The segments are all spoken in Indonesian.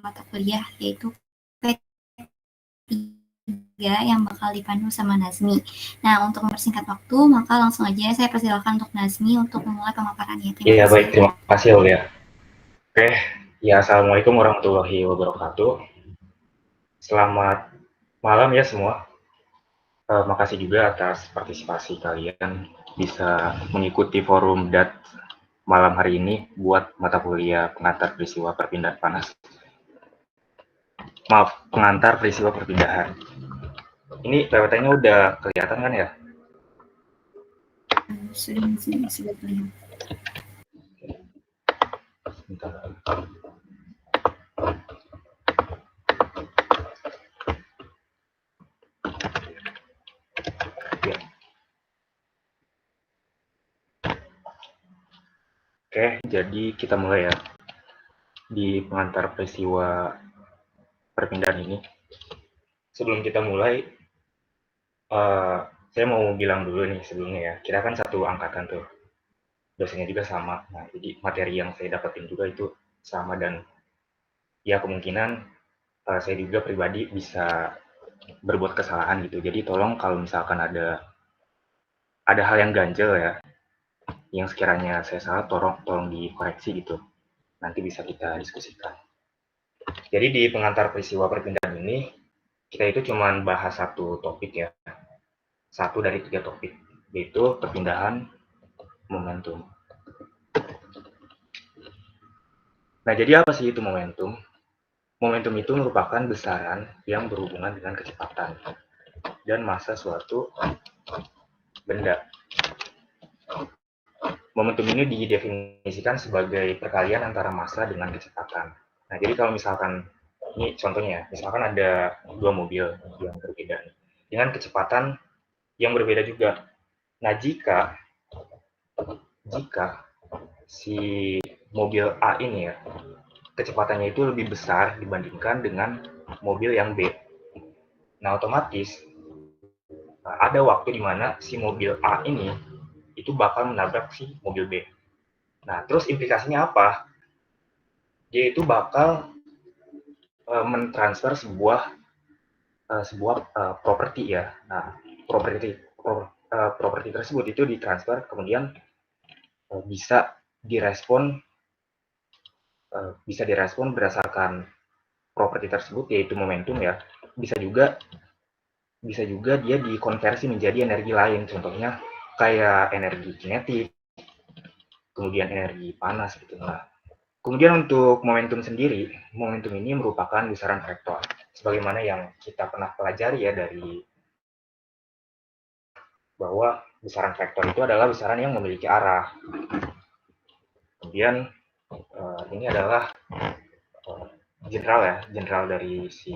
mata kuliah, yaitu P3 yang bakal dipandu sama Nazmi. Nah, untuk mempersingkat waktu, maka langsung aja saya persilakan untuk Nazmi untuk memulai pemaparannya. Iya, baik. Terima kasih, Aulia. Oke, ya Assalamualaikum warahmatullahi wabarakatuh. Selamat malam ya semua. Makasih juga atas partisipasi kalian bisa mengikuti forum DAT malam hari ini buat mata kuliah pengantar peristiwa perpindahan panas. Maaf, pengantar peristiwa perpindahan. Ini PPT-nya udah kelihatan kan ya? Sudah terlihat. Bentar. Ya. Oke, jadi kita mulai ya. Di pengantar peristiwa perpindahan ini. Sebelum kita mulai, saya mau bilang dulu nih sebelumnya ya, kita kan satu angkatan tuh, dosennya juga sama. Nah, jadi materi yang saya dapetin juga itu sama dan ya kemungkinan saya juga pribadi bisa berbuat kesalahan gitu. Jadi tolong kalau misalkan ada hal yang ganjel ya, yang sekiranya saya salah, tolong dikoreksi gitu. Nanti bisa kita diskusikan. Jadi di pengantar peristiwa perpindahan ini, kita itu cuma bahas satu topik ya, satu dari 3 topik, yaitu perpindahan momentum. Nah, jadi apa sih itu momentum? Momentum itu merupakan besaran yang berhubungan dengan kecepatan dan massa suatu benda. Momentum ini didefinisikan sebagai perkalian antara massa dengan kecepatan. Nah, jadi kalau misalkan, ini contohnya, misalkan ada 2 mobil yang berbeda dengan kecepatan yang berbeda juga. Nah, jika si mobil A ini ya, kecepatannya itu lebih besar dibandingkan dengan mobil yang B. Nah, otomatis ada waktu di mana si mobil A ini itu bakal menabrak si mobil B. Nah, terus implikasinya apa? Dia itu bakal mentransfer sebuah properti ya. Nah, properti tersebut itu ditransfer kemudian bisa direspon berdasarkan properti tersebut yaitu momentum ya. Bisa juga dia dikonversi menjadi energi lain, contohnya kayak energi kinetik, kemudian energi panas gitu. Nah, kemudian untuk momentum sendiri, momentum ini merupakan besaran vektor, sebagaimana yang kita pernah pelajari ya dari bahwa besaran vektor itu adalah besaran yang memiliki arah. Kemudian ini adalah general dari si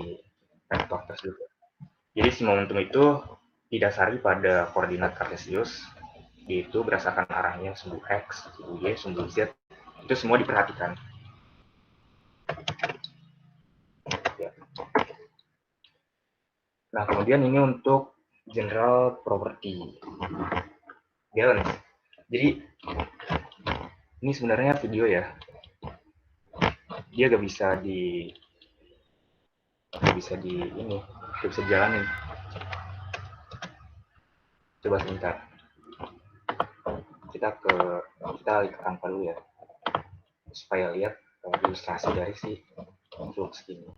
vektor tersebut. Jadi si momentum itu didasari pada koordinat kartesius, yaitu berdasarkan arahnya sumbu X, sumbu Y, sumbu Z, itu semua diperhatikan. Ya. Nah, kemudian ini untuk general property balance. Jadi ini sebenarnya video ya, dia gak bisa jalanin. Coba sebentar, kita alih ke tanpa dulu ya, supaya lihat ilustrasi dari si flux ini.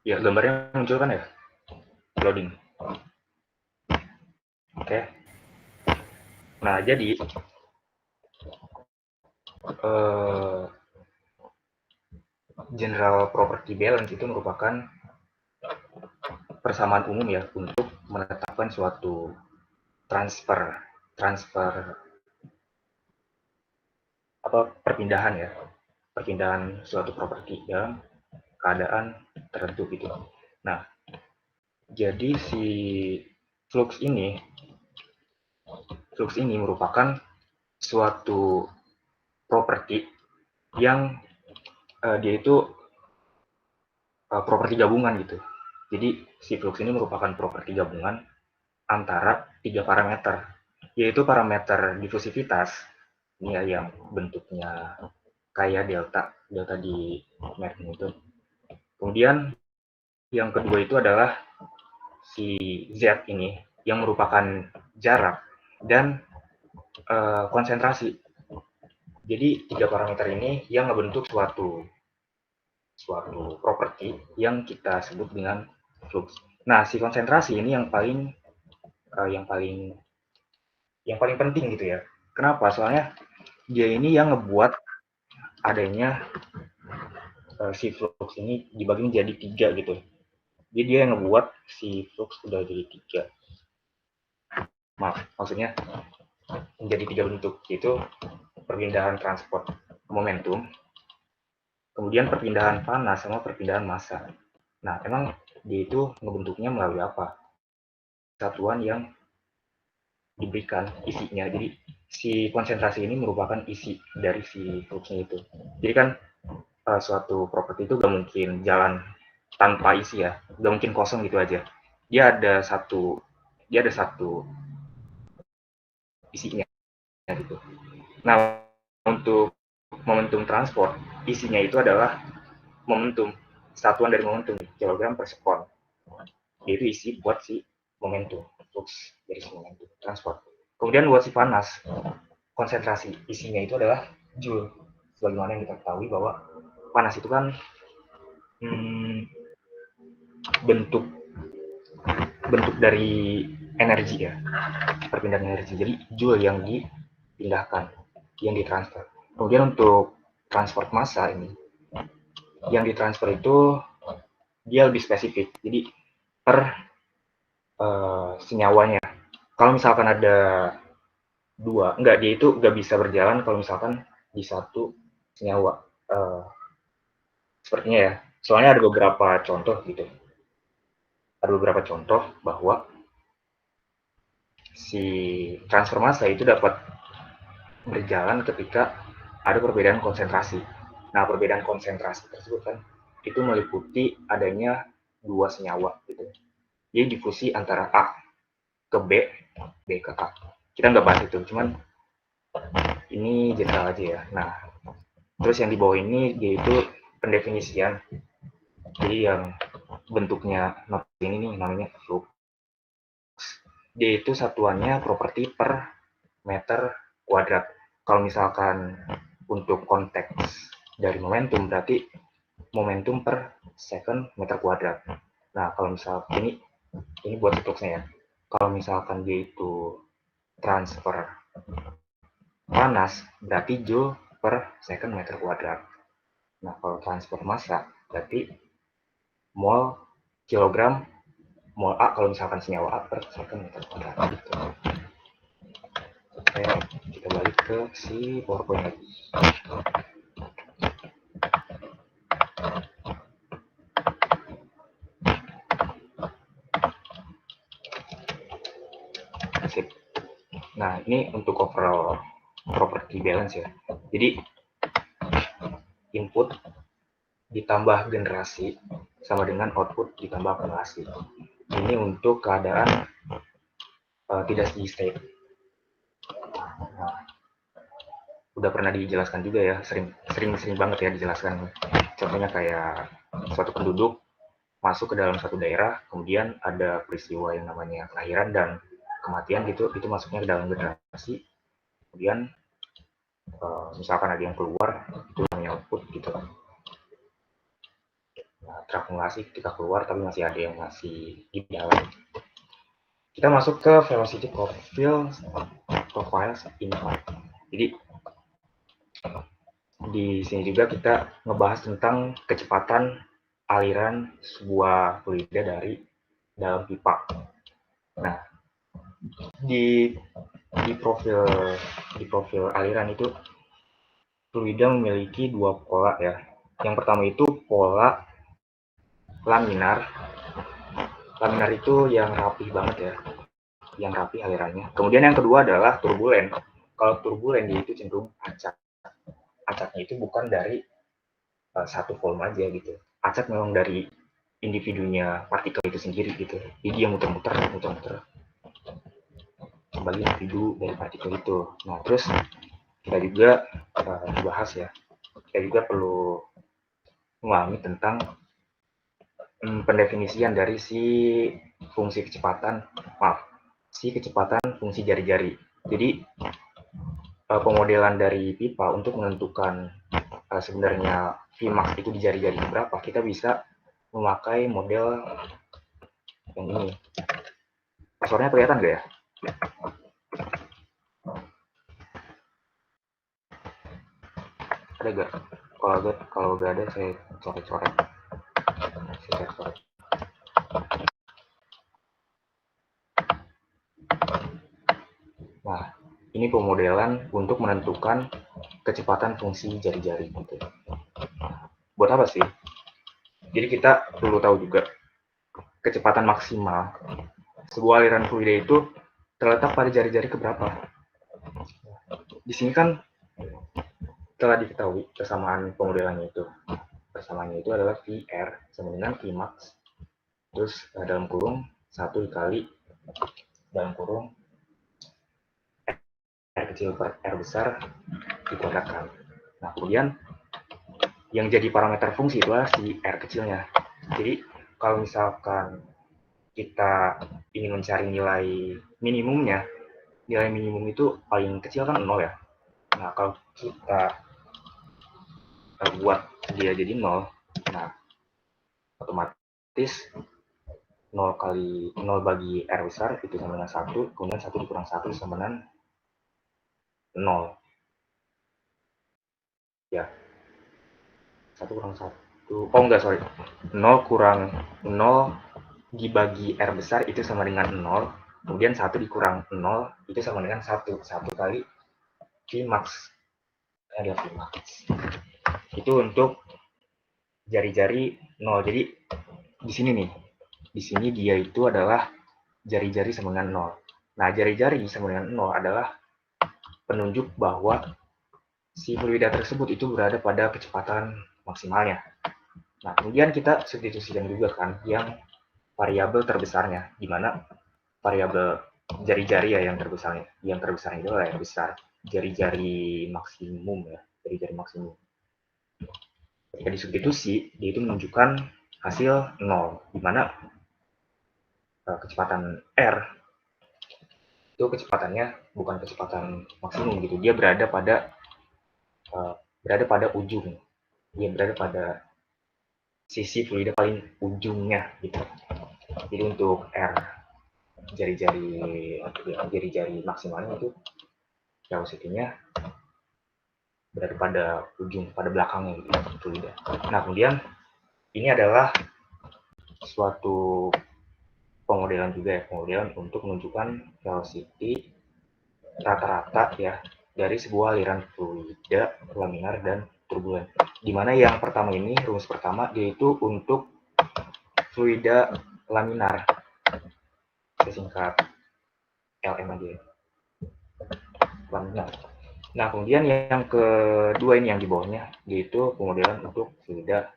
Ya, gambarnya muncul kan ya? Loading. Oke. Nah, jadi general property balance itu merupakan persamaan umum ya untuk menetapkan suatu transfer perpindahan ya, perpindahan suatu properti dalam keadaan tertentu gitu. Nah, jadi si flux ini merupakan suatu properti yang dia itu properti gabungan gitu. Jadi si flux ini merupakan properti gabungan antara 3 parameter, yaitu parameter difusivitas, ini ya yang bentuknya kayak delta di Merkin itu. Kemudian yang kedua itu adalah si Z ini yang merupakan jarak dan konsentrasi. Jadi 3 parameter ini yang membentuk suatu properti yang kita sebut dengan flux. Nah, si konsentrasi ini yang paling penting gitu ya. Kenapa? Soalnya dia ini yang ngebuat adanya si flux ini dibagi menjadi 3 gitu. Jadi dia yang ngebuat si flux udah jadi 3. Maksudnya menjadi 3 bentuk, yaitu perpindahan transport momentum, kemudian perpindahan panas sama perpindahan massa. Nah, emang dia itu ngebentuknya melalui apa? Satuan yang diberikan isinya. Jadi si konsentrasi ini merupakan isi dari si fluxnya itu. Jadi kan suatu properti itu gak mungkin jalan tanpa isi ya, gak mungkin kosong gitu aja. Dia ada satu isinya gitu. Nah, untuk momentum transport, isinya itu adalah momentum, satuan dari momentum, kilogram per sekon. Itu isi buat si momentum, flux dari si momentum transport. Kemudian buat si panas, konsentrasi isinya itu adalah joule. Sebagaimana yang kita ketahui bahwa panas itu kan bentuk dari energi ya, perpindahan energi. Jadi joule yang dipindahkan, yang ditransfer. Kemudian untuk transport massa ini, yang ditransfer itu dia lebih spesifik. Jadi per senyawanya. Kalau misalkan ada 2, dia itu nggak bisa berjalan kalau misalkan di satu senyawa. Sepertinya ya. Soalnya ada beberapa contoh gitu. Ada beberapa contoh bahwa si transfer massa itu dapat berjalan ketika ada perbedaan konsentrasi. Nah, perbedaan konsentrasi tersebut kan itu meliputi adanya 2 senyawa gitu. Jadi difusi antara A ke B, B ke A. Kita nggak bahas itu, cuman ini general aja ya. Nah, terus yang di bawah ini yaitu pendefinisian. Jadi yang bentuknya ini nih namanya flux. Dia itu satuannya properti per meter kuadrat. Kalau misalkan untuk konteks dari momentum berarti momentum per second meter kuadrat. Nah, kalau misalkan ini buat fluxnya ya. Kalau misalkan dia itu transfer panas berarti joule per second meter kuadrat. Nah, kalau transfer massa berarti mol kilogram mol A kalau misalkan senyawa A per second meter kuadrat gitu. Oke, kita balik ke si PowerPoint lagi. Sip. Nah, ini untuk overall property balance ya. Jadi input ditambah generasi sama dengan output ditambah akumulasi. Ini untuk keadaan tidak steady state. Nah, udah pernah dijelaskan juga ya, sering banget ya dijelaskan. Contohnya kayak suatu penduduk masuk ke dalam satu daerah, kemudian ada peristiwa yang namanya kelahiran dan kematian gitu, itu masuknya ke dalam generasi. Kemudian misalkan ada yang keluar, itu namanya output gitu. Nah, terakumulasi ketika keluar tapi masih ada yang masih di dalam. Kita masuk ke velocity profiles input. Jadi di sini juga kita ngebahas tentang kecepatan aliran sebuah fluida dari dalam pipa. Nah, di profil aliran itu fluida memiliki dua pola ya. Yang pertama itu pola laminar. Laminar itu yang rapih banget ya, yang rapi alirannya. Kemudian yang kedua adalah turbulen. Kalau turbulen dia itu cenderung acak. Acaknya itu bukan dari satu volume aja gitu. Acak memang dari individunya partikel itu sendiri gitu. Jadi dia muter-muter sebagai individu dari partikel itu. Nah, terus kita juga bahas ya. Kita juga perlu memahami tentang pendefinisian dari si kecepatan fungsi jari-jari. Jadi pemodelan dari pipa untuk menentukan sebenarnya Vmax itu di jari-jari berapa, kita bisa memakai model yang ini. Paspornya kelihatan nggak ya? Ada nggak? Kalau nggak ada, saya coret-coret. Nah, ini pemodelan untuk menentukan kecepatan fungsi jari-jari gitu. Buat apa sih? Jadi kita perlu tahu juga kecepatan maksimal sebuah aliran fluida itu terletak pada jari-jari keberapa. Di sini kan telah diketahui persamaan pemodelannya itu. Persamaannya itu adalah VR sama dengan Vmax. Terus dalam kurung 1 dikali dalam kurung R kecil per R besar dikuadratkan. Nah, kemudian yang jadi parameter fungsi itulah si R kecilnya. Jadi kalau misalkan kita ingin mencari nilai minimumnya, nilai minimum itu paling kecil kan 0 ya. Nah, kalau kita buat dia jadi 0, nah otomatis 0 kali 0 bagi R besar itu sama dengan 1, kemudian 1 dikurang 1 sama dengan 0. Ya, 1 kurang 1. Oh enggak, sorry. 0 kurang 0 dibagi R besar itu sama dengan 0. Kemudian 1 dikurang 0 itu sama dengan 1. 1 kali Vmax. Ada Vmax. Itu untuk jari-jari 0. Jadi di sini nih. Di sini dia itu adalah jari-jari sama dengan 0. Nah, jari-jari sama dengan 0 adalah penunjuk bahwa si fluida tersebut itu berada pada kecepatan maksimalnya. Nah, kemudian kita substitusikan juga kan yang variabel terbesarnya, di mana variabel jari-jari ya yang terbesarnya. Yang terbesarnya itu adalah yang besar, jari-jari maksimum ya, jari-jari maksimum. Ketika disubstitusi, dia itu menunjukkan hasil 0, di mana kecepatan R itu kecepatannya bukan kecepatan maksimum gitu, dia berada pada ujung, dia berada pada sisi fluida paling ujungnya gitu. Jadi untuk R jari-jari maksimalnya itu velocity-nya berada pada ujung, pada belakangnya gitu fluida. Nah, kemudian ini adalah suatu pemodelan juga ya, pemodelan untuk menunjukkan velocity rata-rata ya dari sebuah aliran fluida laminar dan turbulen. Dimana yang pertama ini, rumus pertama, yaitu untuk fluida laminar. Saya singkat LM aja ya. Laminar. Nah, kemudian yang kedua ini yang di bawahnya, yaitu pemodelan untuk fluida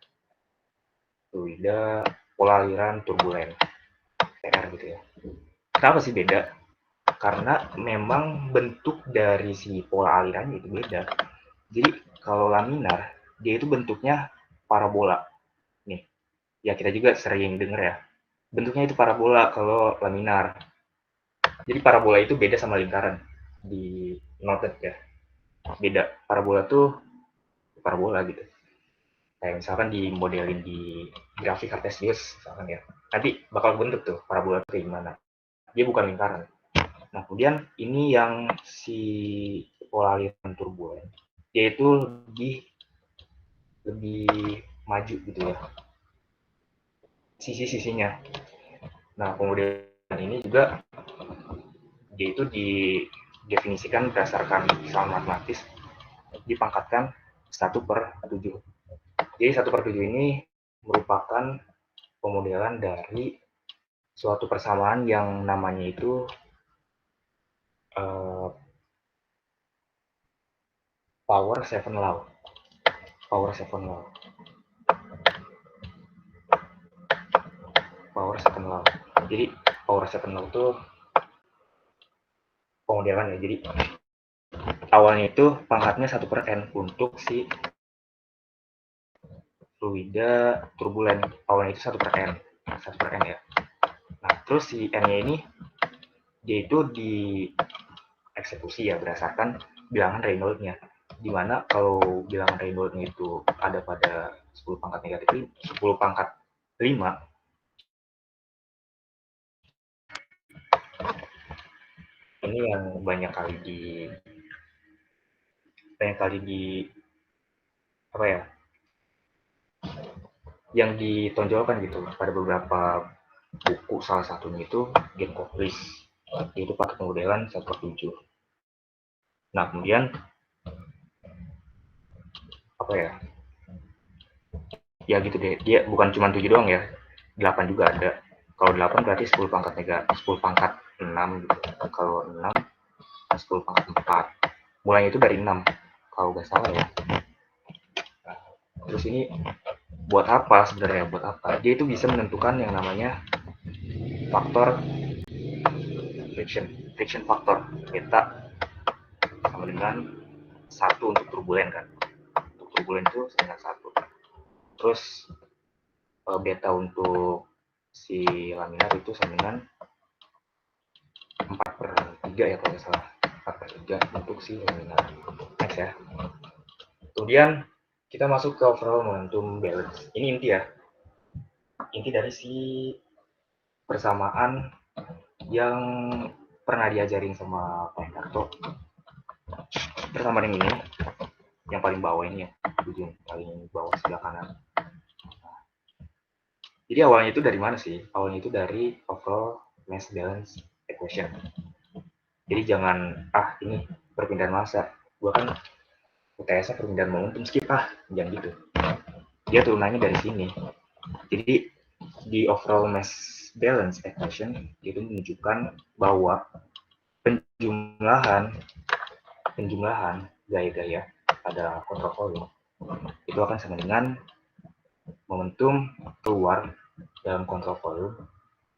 pola aliran turbulen. PR gitu ya. Kenapa sih beda? Karena memang bentuk dari si pola alirannya itu beda. Jadi kalau laminar, dia itu bentuknya parabola. Nih, ya kita juga sering dengar ya. Bentuknya itu parabola kalau laminar. Jadi parabola itu beda sama lingkaran. Di noted ya. Beda. Parabola tuh parabola gitu. Kayak misalkan dimodelin di grafik Cartesius misalkan ya. Nanti bakal bentuk tuh parabola itu kayak gimana. Dia bukan lingkaran. Nah, kemudian ini yang si pola aliran turbulen, yaitu lebih maju gitu ya sisi-sisinya. Nah, kemudian ini juga yaitu didefinisikan berdasarkan misalan matematis, dipangkatkan 1/7. Jadi 1/7 ini merupakan pemodelan dari suatu persamaan yang namanya itu power 7 law. Power 7 law. Power 7 law. Jadi power 7 law itu pemodelan ya. Jadi awalnya itu pangkatnya 1/n untuk si fluida turbulen. Awalnya itu 1/n ya. Nah, terus si n-nya ini dia itu dieksekusi ya berdasarkan bilangan Reynolds-nya. Dimana kalau bilangan Reynolds-nya itu ada pada 10 pangkat negatif 10 pangkat 5, ini yang banyak kali apa ya, yang ditonjolkan gitu pada beberapa buku, salah satunya itu Genkovic, yaitu pakai pemodelan 1/7. Nah, kemudian apa ya gitu deh, dia bukan cuma 7 doang ya, 8 juga ada. Kalau 8 berarti 10 pangkat 6 gitu. Kalau 6 10 pangkat 4. Mulainya itu dari 6 kalau nggak salah ya. Nah, terus ini buat apa sebenarnya? Buat apa? Dia itu bisa menentukan yang namanya faktor friction factor beta sama dengan 1 untuk turbulen kan. Untuk turbulen itu sama dengan 1. Terus beta untuk si laminar itu sama dengan 4/3 ya kalau nggak salah. 4/3 untuk si laminar. Next ya. Kemudian kita masuk ke overall momentum balance. Ini inti ya. Inti dari si persamaan yang pernah diajarin sama Pak Hendarto. Persamaan yang ini, yang paling bawah ini ya, ujung paling bawah sebelah kanan. Jadi awalnya itu dari mana sih? Awalnya itu dari overall mass balance equation. Jadi jangan, ini perpindahan massa. Gua kan UTS-nya perpindahan momentum, skip jangan gitu. Dia turunannya dari sini. Jadi di overall mass balance equation itu menunjukkan bahwa penjumlahan gaya-gaya pada kontrol volume itu akan sama dengan momentum keluar dalam kontrol volume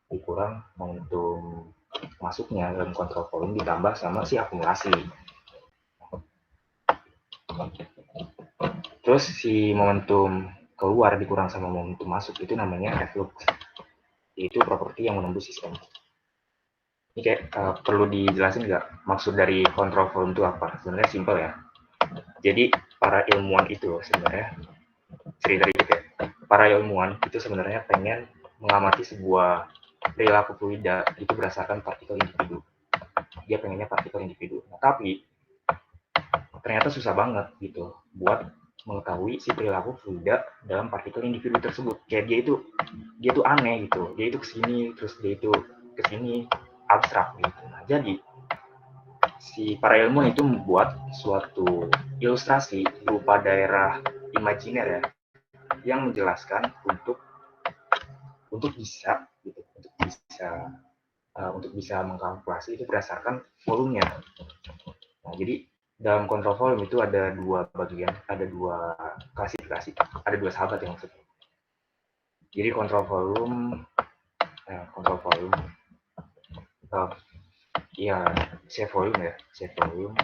dikurang momentum masuknya dalam kontrol volume ditambah sama si akumulasi. Terus si momentum keluar dikurang sama momentum masuk itu namanya reflux. Itu properti yang menembus sistem. Ini kayak perlu dijelasin nggak maksud dari kontrol volume itu apa? Sebenarnya simpel ya. Jadi para ilmuwan itu sebenarnya cerita dikit ya. Para ilmuwan itu sebenarnya pengen mengamati sebuah perilaku fluida itu berdasarkan partikel individu. Dia pengennya partikel individu. Nah, tapi ternyata susah banget gitu buat mengetahui si perilaku fluida dalam partikel individu tersebut. Kayak dia itu aneh gitu. Dia itu kesini, terus dia itu kesini, abstrak gitu. Nah, jadi si para ilmuwan itu membuat suatu ilustrasi berupa daerah imajiner ya, yang menjelaskan untuk bisa gitu, untuk bisa mengkalkulasi itu berdasarkan volumenya. Nah, jadi dalam kontrol volume itu ada dua bagian, ada dua klasifikasi, ada dua sahabat yang maksudnya. Jadi kontrol volume ya shape volume ya, shape volume.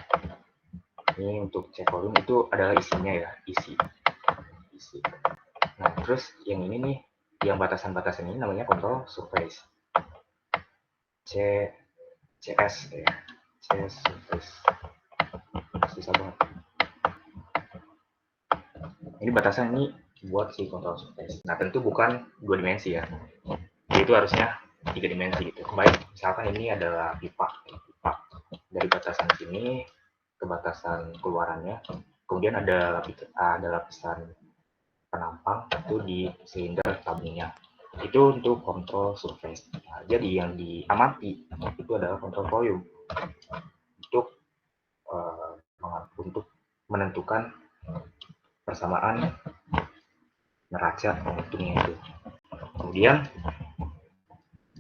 Ini untuk shape volume itu adalah isinya ya, isi. Nah, terus yang ini nih, yang batasan-batasan ini namanya control surface. CS ya, CS surface. Susah banget. Ini batasan ini buat si control surface. Nah, tentu bukan 2 dimensi ya. Itu harusnya 3 dimensi gitu. Baik, misalkan ini adalah pipa. Dari batasan sini ke batasan keluarannya. Kemudian ada lapisan penampang itu di silinder tabungnya. Itu untuk kontrol surface. Nah, jadi yang diamati itu adalah kontrol volume untuk menentukan persamaan neraca momentumnya itu. Kemudian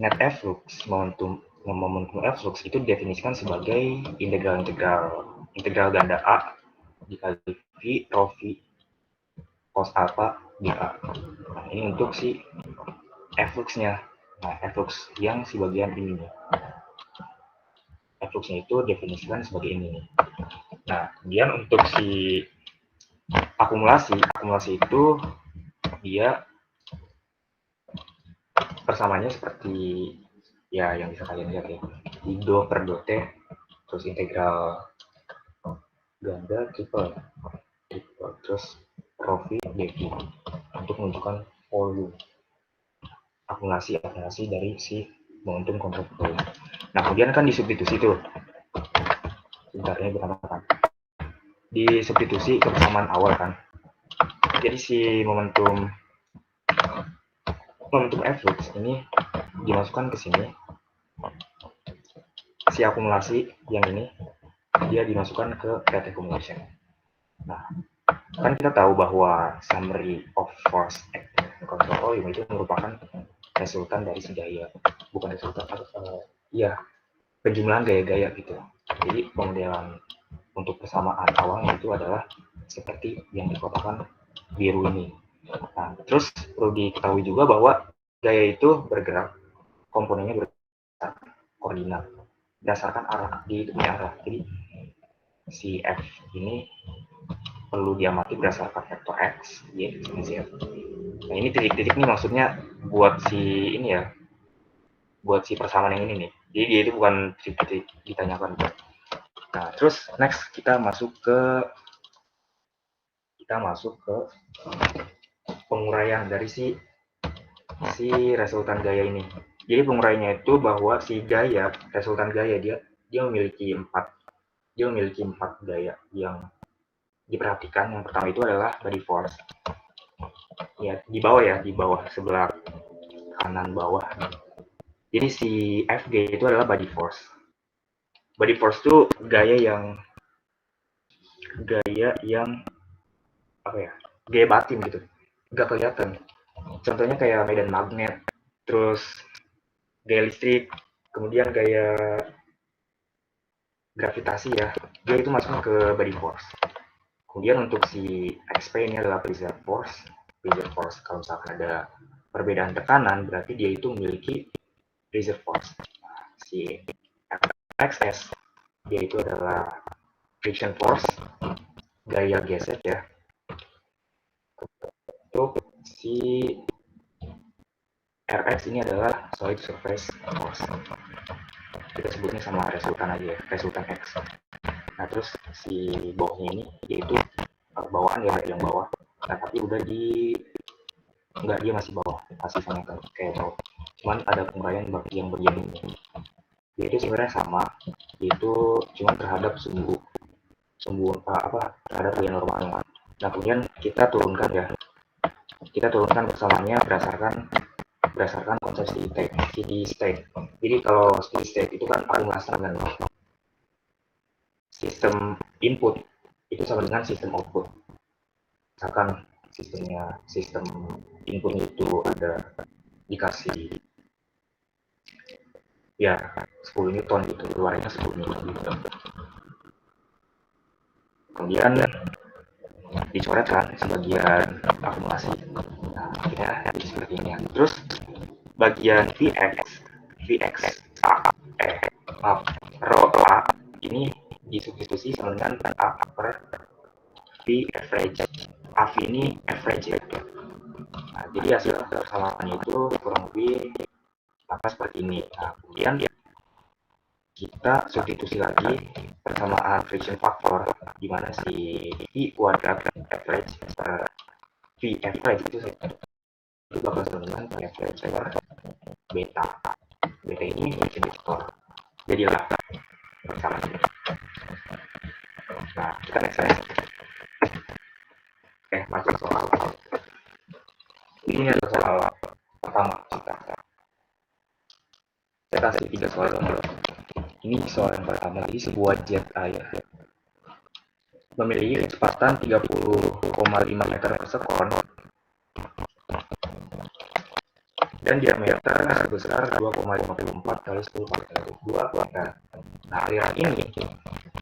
net efflux, momentum efflux itu didefinisikan sebagai integral ganda A dikali V rho V cos alpha di A. Nah, ini untuk si effluxnya. Nah, efflux yang si bagian ini nih. Effluxnya itu definisikan sebagai ini nih. Nah, kemudian untuk si akumulasi itu dia persamaannya seperti ya yang bisa kalian lihat ya. Do per do T terus integral ganda triple terus rho V dV untuk menunjukkan volume akumulasi dari si momentum kontraksi. Nah, kemudian kan disubstitusi tuh. Sebenarnya berapa? Disubstitusi ke persamaan awal kan. Jadi si momentum efflux ini dimasukkan ke sini. Si akumulasi yang ini dia dimasukkan ke rate accumulation. Nah, kan kita tahu bahwa summary of force control volume itu merupakan resultan dari si gaya, bukan resultan penjumlahan gaya-gaya gitu. Jadi pemodelan untuk persamaan awalnya itu adalah seperti yang dikotakan biru ini. Nah, terus perlu diketahui juga bahwa gaya itu bergerak, komponennya berdasarkan koordinat, berdasarkan arah, punya arah. Jadi si F ini perlu diamati berdasarkan vektor X, Y, dan Z. Nah, ini titik-titik nih maksudnya buat si ini ya, buat si persamaan yang ini nih. Jadi dia itu bukan titik-titik ditanyakan. Nah, terus next kita masuk ke penguraian dari si resultan gaya ini. Jadi penguraiannya itu bahwa si gaya, resultan gaya dia memiliki empat gaya yang diperhatikan. Yang pertama itu adalah body force. Ya, di bawah sebelah kanan bawah. Jadi si FG itu adalah body force. Body force itu gaya yang apa ya? Gaya batin gitu. Nggak kelihatan. Contohnya kayak medan magnet, terus gaya listrik, kemudian gaya gravitasi ya. Dia itu masuk ke body force. Kemudian untuk si XP ini adalah preserve force. Preserve force kalau misalkan ada perbedaan tekanan berarti dia itu memiliki reserve force. Nah, si XS dia itu adalah friction force, gaya gesek ya. Untuk si RX ini adalah solid surface force. Kita sebutnya sama resultan aja ya, resultan X. Nah, terus si bawahnya ini yaitu bawaan ya, yang bawah. Nah, tapi udah enggak, dia masih bawah, masih sama kayak bawah. Cuman ada penguraian yang bagian ini. Dia itu sebenarnya sama, itu cuma terhadap sumbu terhadap gaya normal. Nah, kemudian kita turunkan persamaannya berdasarkan konsep steady state. Jadi kalau steady state itu kan akumulasi dengan sistem input itu sama dengan sistem output. Misalkan sistem input itu ada dikasih ya 10 Newton gitu, keluarnya 10 Newton gitu. Kemudian dicoretkan sebagian akumulasi. Nah, kita seperti ini. Terus bagian rho A ini disubstitusi sama dengan A per V average. AV ini average ya. Nah, jadi hasil persamaannya itu kurang lebih maka seperti ini. Nah, kemudian kita substitusi lagi persamaan friction factor di mana si V kuadrat average per V average itu bakal sama dengan V average per beta. Beta ini friction factor. Jadilah persamaan ini. Nah, kita next. Masuk soal. Ini adalah soal pertama kita. Saya kasih 3 soal. Ini soal yang pertama, jadi sebuah jet air memiliki kecepatan 30,5 meter per sekon dan diameter sebesar 2,54 kali 10 pangkat 2 meter. Nah, aliran ini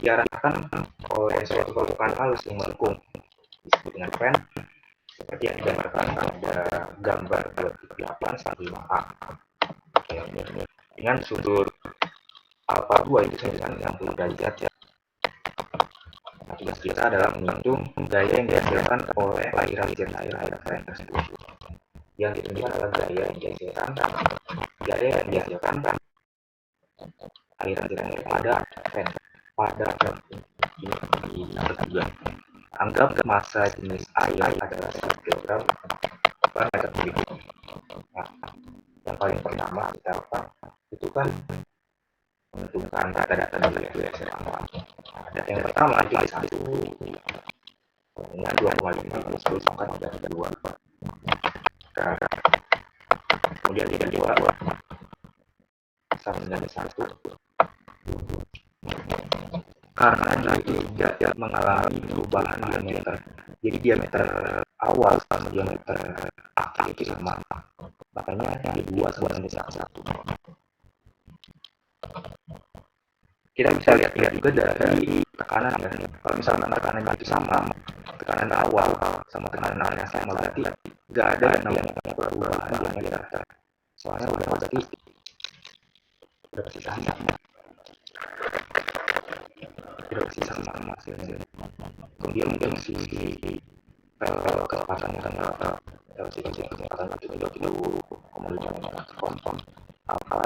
diarahkan oleh suatu permukaan halus yang melengkung, disebut dengan fan, seperti yang digambarkan pada gambar 238-5A. Dengan sudut alfa 2 itu 960 derajat. Nah, tugas kita adalah menghitung gaya yang dihasilkan oleh aliran jet air pada fan tersebut. Yang ditunjukkan adalah gaya yang dihasilkan aliran jet air pada fan ini ketiga. Anggap massa jenis air adalah 1 kg per meter kubik. Nah, yang paling pertama kita lakukan itu kan menentukan data-data dari reaksi awal. Nah, data yang pertama itu D1 dengan 2,5 kali 10 pangkat 32. Kemudian D2 sama dengan D1. Karena itu tidak mengalami perubahan diameter. Jadi diameter awal sama diameter akhir itu sama. Makanya D2 sama dengan D1. Kita bisa lihat juga dari tekanan ya. Kalau misalnya tekanan itu sama, tekanan awal sama tekanan yang sama, berarti nggak ada yang namanya perubahan diameter. Soalnya udah pasti sama. Tidak pasti sama hasilnya. Kemudian mungkin si kecepatan kecepatan itu 30,5 konton apa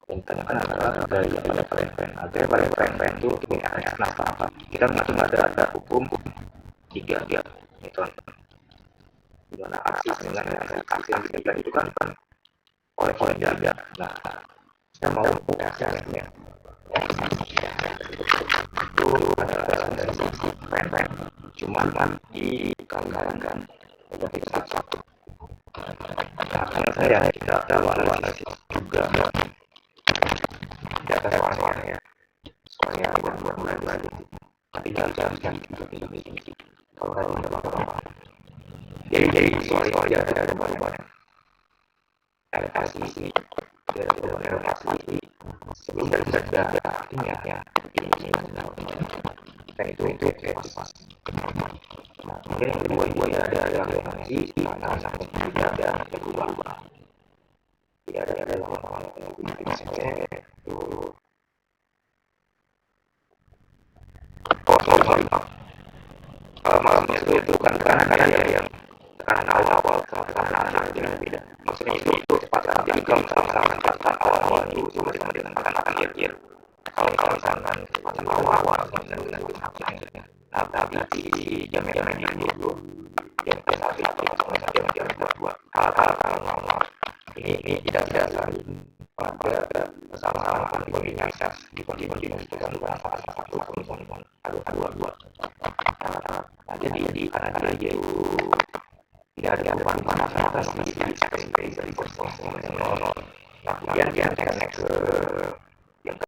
yang ditanyakan adalah gaya pada fan. Gaya pada fan itu punya apa? Kita mengatur ada hukum 3 Newton. Di mana aksi dengan aksi yang diberikan itu kan oleh jaga. Nah, kita mau hasilnya itu adalah dari fan. Cuman dikalikan negatif 1. Nah, karena saya tidak analisis juga di atas soalnya supaya buat mulai tapi jangan kalau ada apa-apa. Jadi soal dia ada banyak adaptasi sebelum ada artinya ya ini dan itu pas. Nah, kemudian yang kedua ya ada reaksi karena tidak ada berubah. Tidak ada maksudnya itu kan karena yang tekanan awal sama tekanan akhir yang beda. Maksudnya itu kecepatan. Jadi kalau misalkan kecepatan awal itu sama dengan tekanan akhir. Kalau misalkan kecepatan awal sama dengan akhirnya. Nah, tapi di jam-jam dulu jam satu sama jam 2 hal ini tidak saling pada bersama-sama di koordinasi dengan salah satu ada dua. Nah, jadi karena dia itu tidak ada perubahan sama sekali dari posisi yang nol. Nah, kemudian dia cek ke yang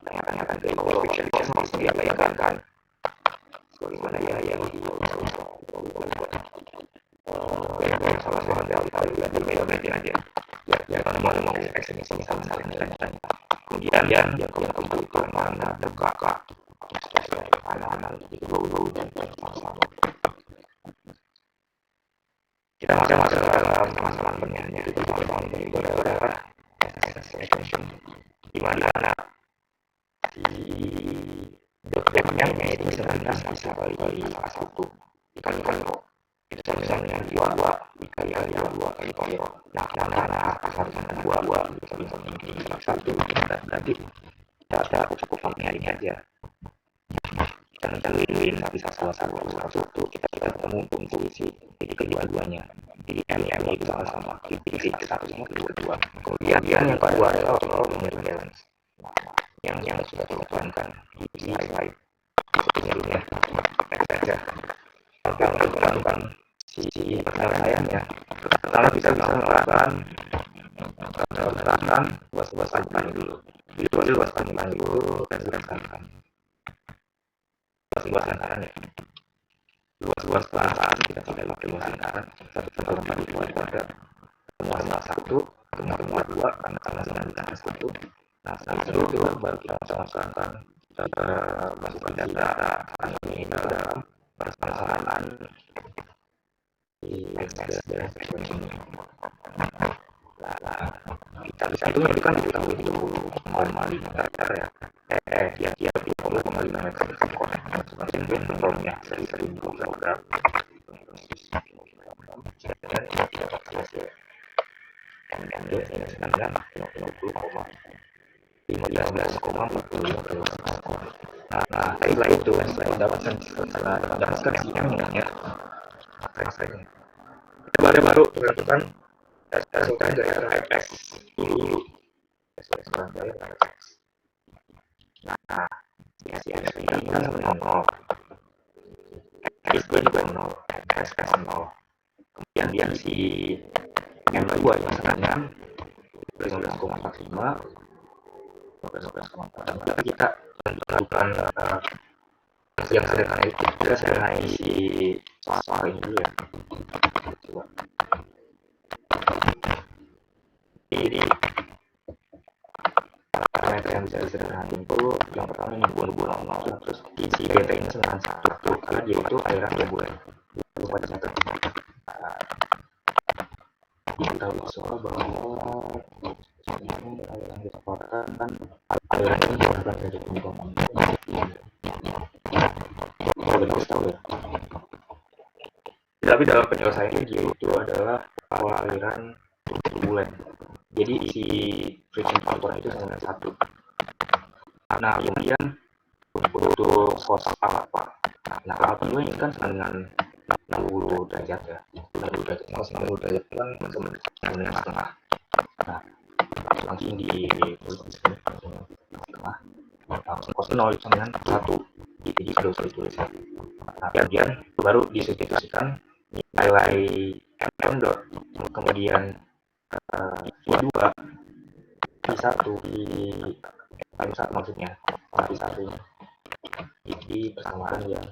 tanyakan ke fiction harus dia bayangkan bagaimana ya sama dari aja ya kalau mau action sama kemudian yang keempat itu mana terbuka anak-anak itu bau dan sama-sama kita masuk dalam masalah penyanyi itu tahun dari udara di mana si dokternya itu 19 bisa kali satu dikalikan itu sama dengan 2 dikali 2 kali kali. Nah, karena asal dengan 2 bisa menjadi 1 berarti data cukup ini aja. Kita nentuin bisa salah satu kita ketemu fungsi jadi kedua-duanya. Jadi M itu sama-sama fungsi satu sama kedua. Kemudian yang kedua adalah linear balance. Yang sudah dilakukan di slide sebelumnya. Next aja. Kita melakukan si penilaiannya. Pertama bisa melakukan luas panjang dulu. Luas panjang dulu dan berdasarkan luas perasaan kita pakai mesin kan 1,45 pada temuan 1 temuan 2 karena dengan 1. Nah setelah itu baru kita masukkan masukkan data ini dalam permasalahan di XS dan ini. Nah, kita bisa itu menunjukkan kita 20,5 meter ya. Dia 20,5 meter per konek. Masukkan kontrolnya dari 1000 kg. Dan kita pakai MD ini 15,45 kg. Nah, setelah itu mendapatkan CM-nya, baru tentukan resultan dari RFS dulu. Nah, CM ini kan 0, X2 juga 0, SS 0. Kemudian si M2 yang sebenarnya 15,45, 15,45. Kita melakukan yang sederhana itu, kita sederhana isi soal ini dulu ya. Coba. Jadi parameter yang bisa disederhanakan itu yang pertama ini bulan terus isi beta ini 91 karena dia itu airan ya bulan 24 meter. Kita soal bahwa airan disepakatan kan airan ini bukan dari pembangunan. Bagus tahu ya. Tapi dalam penyelesaiannya dia itu adalah pola aliran turbulen. Jadi isi friction faktor itu sama dengan 1. Nah, kemudian untuk cos alpha. Nah, alpha ini kan sama dengan 60 derajat ya. 60 derajat. Cos 60 derajat kan sama dengan setengah. Nah, langsung di setengah. Cos 0 itu sama dengan 1. Jadi sudah ditulis ya. Nah, kemudian baru disubstitusikan nilai M dot, kemudian I2, I1, I1 maksudnya, I1 di persamaan yang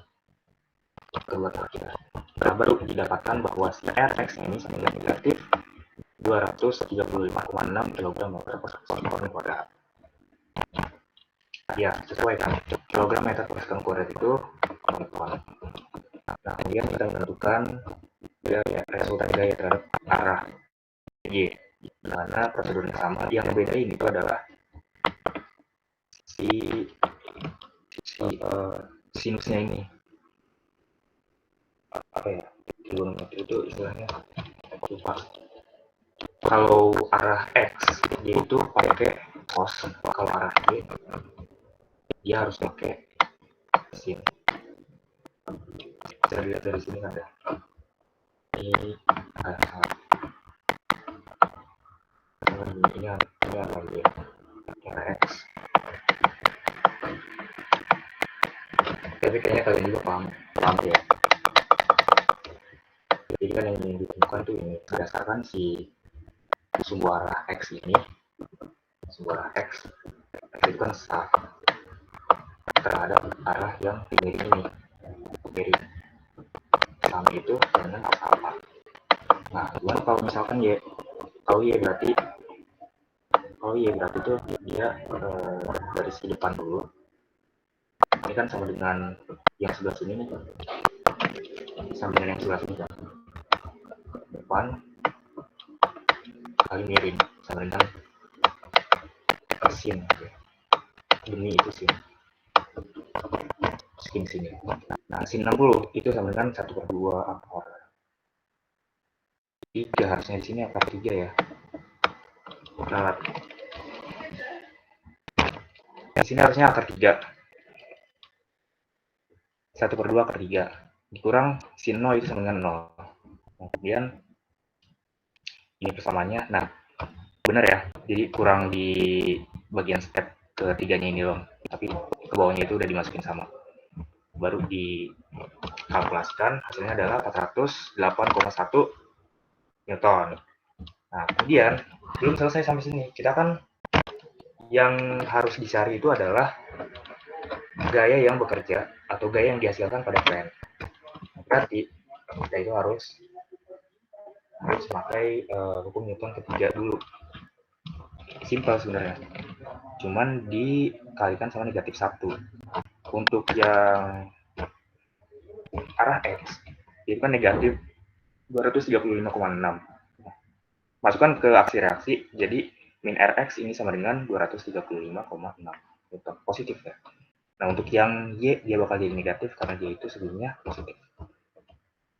kedua terakhir. Nah, baru didapatkan bahwa si Rx ini sama dengan negatif 235,6 kg meter persegi kuadrat. Ya, sesuai kan, kilogram meter persegi kuadrat itu ton. Nah, kemudian kita menentukan resultan gaya terhadap arah Y, di mana prosedurnya sama. Yang membedain itu adalah sinusnya ini. Apa ya? Trigonometri itu istilahnya lupa. Kalau arah X, yaitu pakai cos. Kalau arah Y, dia harus pakai sin. Bisa dilihat dari sini kan ya. Ini apa ya? X. Tapi kayaknya kalian juga paham ya. Jadi kan yang ditemukan tuh ini berdasarkan si sumbu arah X ini, sumbu arah X itu kan sah terhadap arah yang miring ini, miring sama itu dengan apa. Nah, gimana kalau misalkan Y, kalau Y berarti tuh dia dari segi depan dulu. Ini kan sama dengan yang sebelah sini nih, sama dengan yang sebelah sini kan. Depan kali miring sama dengan sin, demi itu sin sini. Nah, sin 60 itu sama dengan 1/2 akar 3, harusnya di sini akar 3 ya. Nah, di sini harusnya akar 3. 1/2 akar 3 dikurang sin 0 itu sama dengan 0. Nah, kemudian ini persamaannya. Nah, benar ya. Jadi kurang di bagian step ketiganya ini loh. Tapi ke bawahnya itu udah dimasukin sama. Baru dikalkulasikan, hasilnya adalah 408,1 Newton. Nah, kemudian belum selesai sampai sini. Kita kan yang harus dicari itu adalah gaya yang bekerja atau gaya yang dihasilkan pada frame. berarti kita itu harus pakai hukum Newton ketiga dulu. Simpel sebenarnya, cuman dikalikan sama negatif 1. Untuk yang arah X itu kan negatif 235,6. Masukkan ke aksi reaksi, jadi min Rx ini sama dengan 235,6 Newton, positif ya. Nah untuk yang Y dia bakal jadi negatif karena Y itu sebelumnya positif.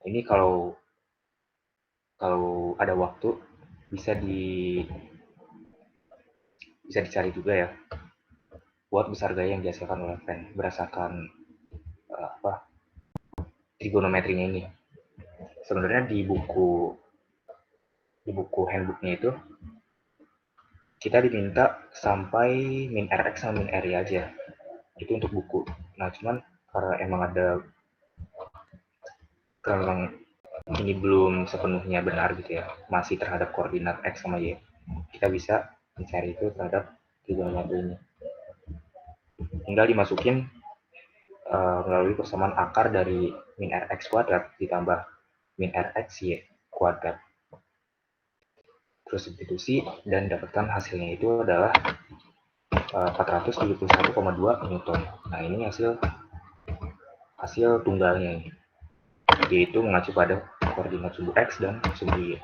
Ini kalau ada waktu bisa dicari juga ya, buat besar gaya yang dihasilkan oleh Venn berdasarkan trigonometrinya ini. Sebenarnya di buku handbooknya itu kita diminta sampai min Rx sama min Ri aja, itu untuk buku. Nah cuman karena emang ini belum sepenuhnya benar gitu ya, masih terhadap koordinat X sama Y, kita bisa mencari itu terhadap trigonometri ini. Tinggal dimasukin melalui persamaan akar dari min Rx kuadrat ditambah min Rx Y kuadrat. Terus substitusi dan dapatkan hasilnya itu adalah 471,2 Newton. Nah ini hasil tunggalnya ini. Yaitu mengacu pada koordinat sumbu X dan sumbu Y.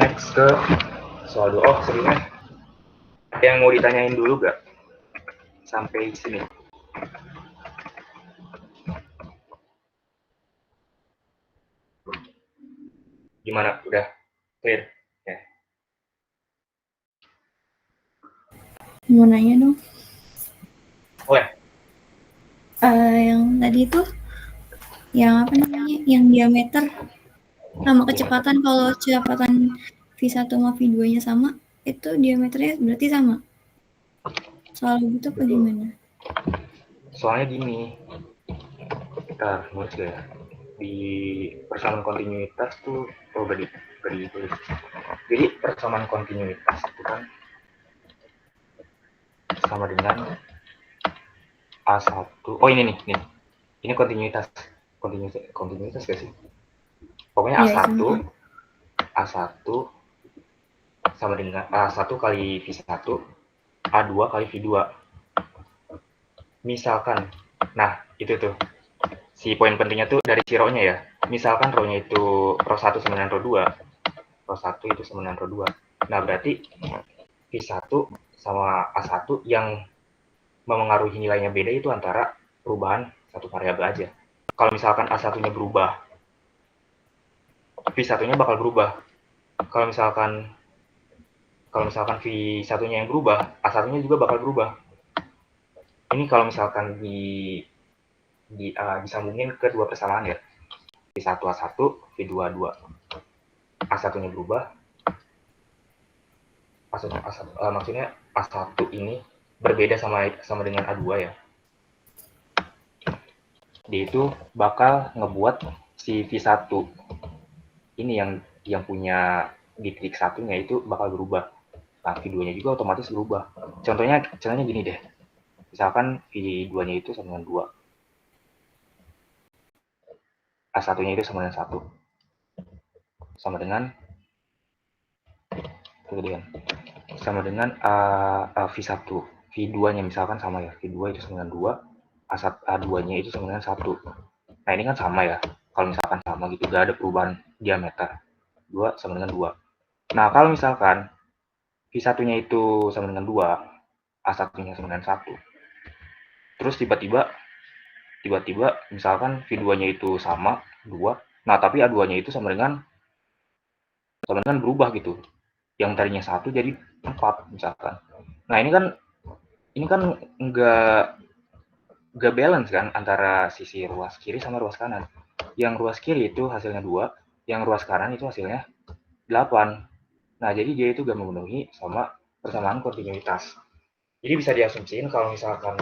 Next ke soal 2. Oh sebelumnya ada yang mau ditanyain dulu gak? Sampai sini. Gimana? Udah clear? Ya. Mau nanya dong. Oh ya. Yang tadi itu, yang apa namanya? Yang diameter sama kecepatan. Kalau kecepatan V1 sama V2-nya sama, itu diameternya berarti sama. Soal gitu apa gimana? Soalnya gini, kita nulis ya. Di persamaan kontinuitas tuh udah ditulis. Jadi persamaan kontinuitas itu kan sama dengan A1. Oh ini nih. Ini kontinuitas gak sih? Pokoknya Ya, A1 sama dengan A1 kali V1, A2 kali V2. Misalkan, nah itu tuh si poin pentingnya tuh dari si rho-nya ya. Misalkan rho-nya itu rho 1 sama dengan rho 2, rho 1 itu sama dengan rho 2. Nah berarti V1 sama A1 yang memengaruhi nilainya beda itu antara perubahan satu variabel aja. Kalau misalkan A1-nya berubah, V1-nya bakal berubah. Kalau misalkan V1-nya yang berubah, A1-nya juga bakal berubah. Ini kalau misalkan disambungin ke dua persamaan ya. V1 A1, V2 A2. A1-nya berubah. Maksudnya A1 ini berbeda sama dengan A2 ya. Dia itu bakal ngebuat si V1 ini yang punya di titik satunya itu bakal berubah. Nah, V2-nya juga otomatis berubah. Contohnya gini deh. Misalkan V2-nya itu sama dengan 2. A1-nya itu sama dengan 1. Sama dengan V1. V2-nya misalkan sama ya. V2 itu sama dengan 2. A2-nya itu sama dengan 1. Nah, ini kan sama ya. Kalau misalkan sama gitu, gak ada perubahan diameter. 2 sama dengan 2. Nah, kalau misalkan V1-nya itu sama dengan 2, A1-nya sama dengan 1. Terus tiba-tiba misalkan V2-nya itu sama 2, nah tapi A2-nya itu sama dengan berubah gitu. Yang tadinya 1 jadi 4 misalkan. Nah, ini kan nggak balance kan antara sisi ruas kiri sama ruas kanan. Yang ruas kiri itu hasilnya 2, yang ruas kanan itu hasilnya 8. Nah, jadi dia itu gak memenuhi sama persamaan kontinuitas. Jadi bisa diasumsiin kalau misalkan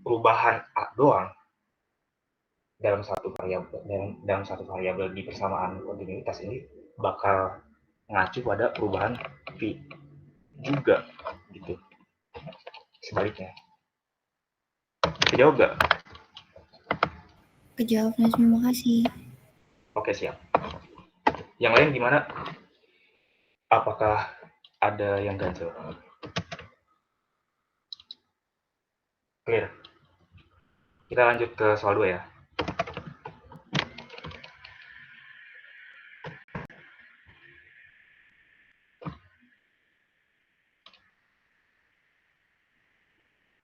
perubahan A doang dalam satu variabel di persamaan kontinuitas ini bakal mengacu pada perubahan V juga gitu. Sebaliknya. Jawab gak? Kejawab, Nazmi, makasih. Oke, siap. Yang lain gimana? Apakah ada yang ganjil? Clear. Kita lanjut ke soal 2 ya.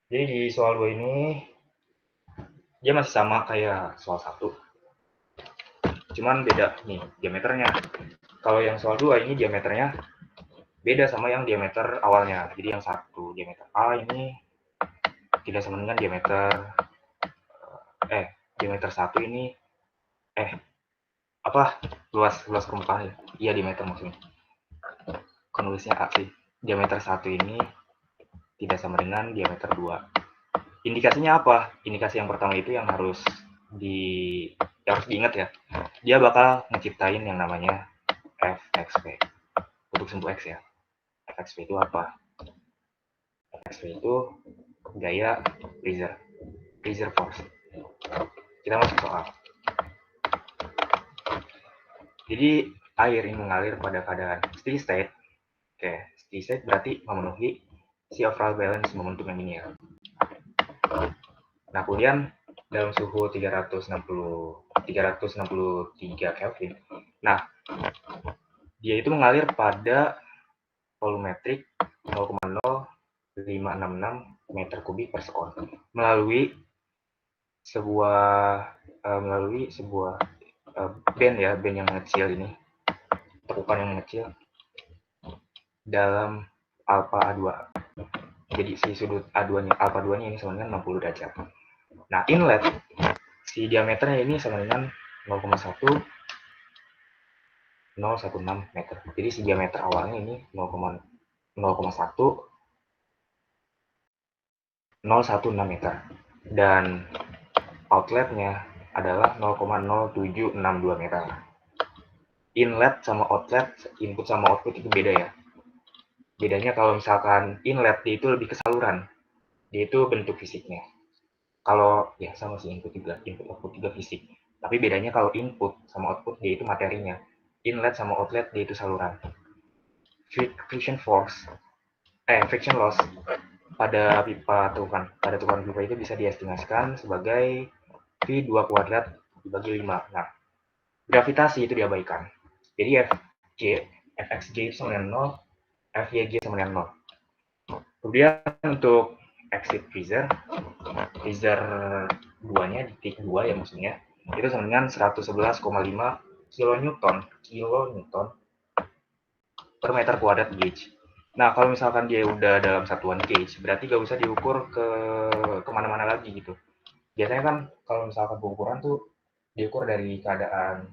Jadi di soal 2 ini dia masih sama kayak soal 1. Cuman beda nih diameternya. Kalau yang soal 2 ini diameternya beda sama yang diameter awalnya. Jadi yang 1 diameter A ini tidak sama dengan diameter diameter 1 ini luas permukaan ya. Iya, diameter maksudnya. Kan nulisnya A sih. Diameter 1 ini tidak sama dengan diameter 2. Indikasinya apa? Indikasi yang pertama itu yang harus diingat ya. Dia bakal menciptain yang namanya FXP untuk sumbu X ya. FXP itu apa? FXP itu gaya pressure force. Kita masuk soal. Jadi air ini mengalir pada keadaan steady state. Oke, steady state berarti memenuhi si overall balance momentum yang linear. Nah, kemudian dalam suhu 363 Kelvin. Nah, dia itu mengalir pada volumetrik 0,0566 meter kubik per sekon melalui sebuah band yang mengecil ini, tekukan yang mengecil dalam alpha A2. Jadi si sudut A2-nya, alpha 2-nya ini sama dengan 60 derajat. Nah, inlet si diameternya ini sama dengan 0,1016 meter. Jadi si diameter awalnya ini 0,016 meter. Dan outletnya adalah 0,0762 meter. Inlet sama outlet, input sama output itu beda ya. Bedanya kalau misalkan inlet dia itu lebih ke saluran. Dia itu bentuk fisiknya. Kalau ya sama sih input output juga fisik. Tapi bedanya kalau input sama output dia itu materinya. Inlet sama outlet dia itu saluran. Friction loss pada tukukan pipa itu bisa diestimasikan sebagai V2 kuadrat dibagi 5. Nah, gravitasi itu diabaikan. Jadi Fxg itu sama dengan 0, Fyg sama dengan 0. Kemudian untuk exit pressure 2-nya di titik 2 ya maksudnya, itu sama dengan 111,5 kilonewton per meter kuadrat gauge. Nah, kalau misalkan dia udah dalam satuan gauge, berarti gak usah diukur kemana-mana lagi gitu. Biasanya kan kalau misalkan pengukuran tuh diukur dari keadaan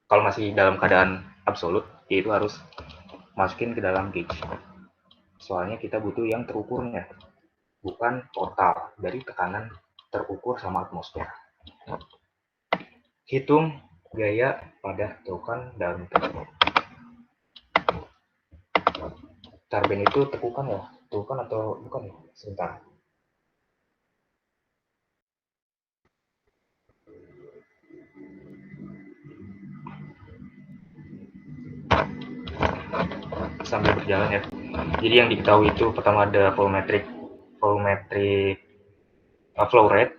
kalau masih dalam keadaan absolut, yaitu harus masukin ke dalam gauge. Soalnya kita butuh yang terukurnya, bukan total dari tekanan terukur sama atmosfer. Hitung gaya pada tekukan dalam turbin. Turbin itu tekukan atau bukan ya? Sebentar. Sambil berjalan ya. Jadi yang diketahui itu pertama ada volumetric flow rate,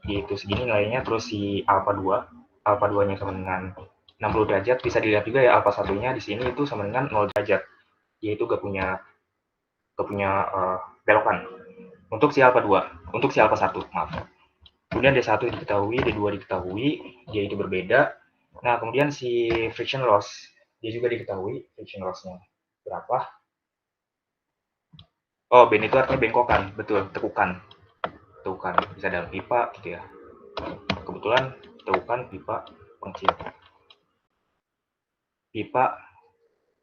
yaitu segini nilainya, terus si alpha 2-nya sama dengan 60 derajat. Bisa dilihat juga ya alpha 1-nya di sini itu sama dengan 0 derajat, yaitu gak punya belokan. Untuk si alpha 1, maaf. Kemudian D1 diketahui, D2 diketahui, dia itu berbeda. Nah, kemudian si friction loss, dia juga diketahui friction loss-nya berapa. Oh, bend itu artinya bengkokan, betul, tekukan bisa dalam pipa gitu ya. Kebetulan tekukan pipa pengecil, pipa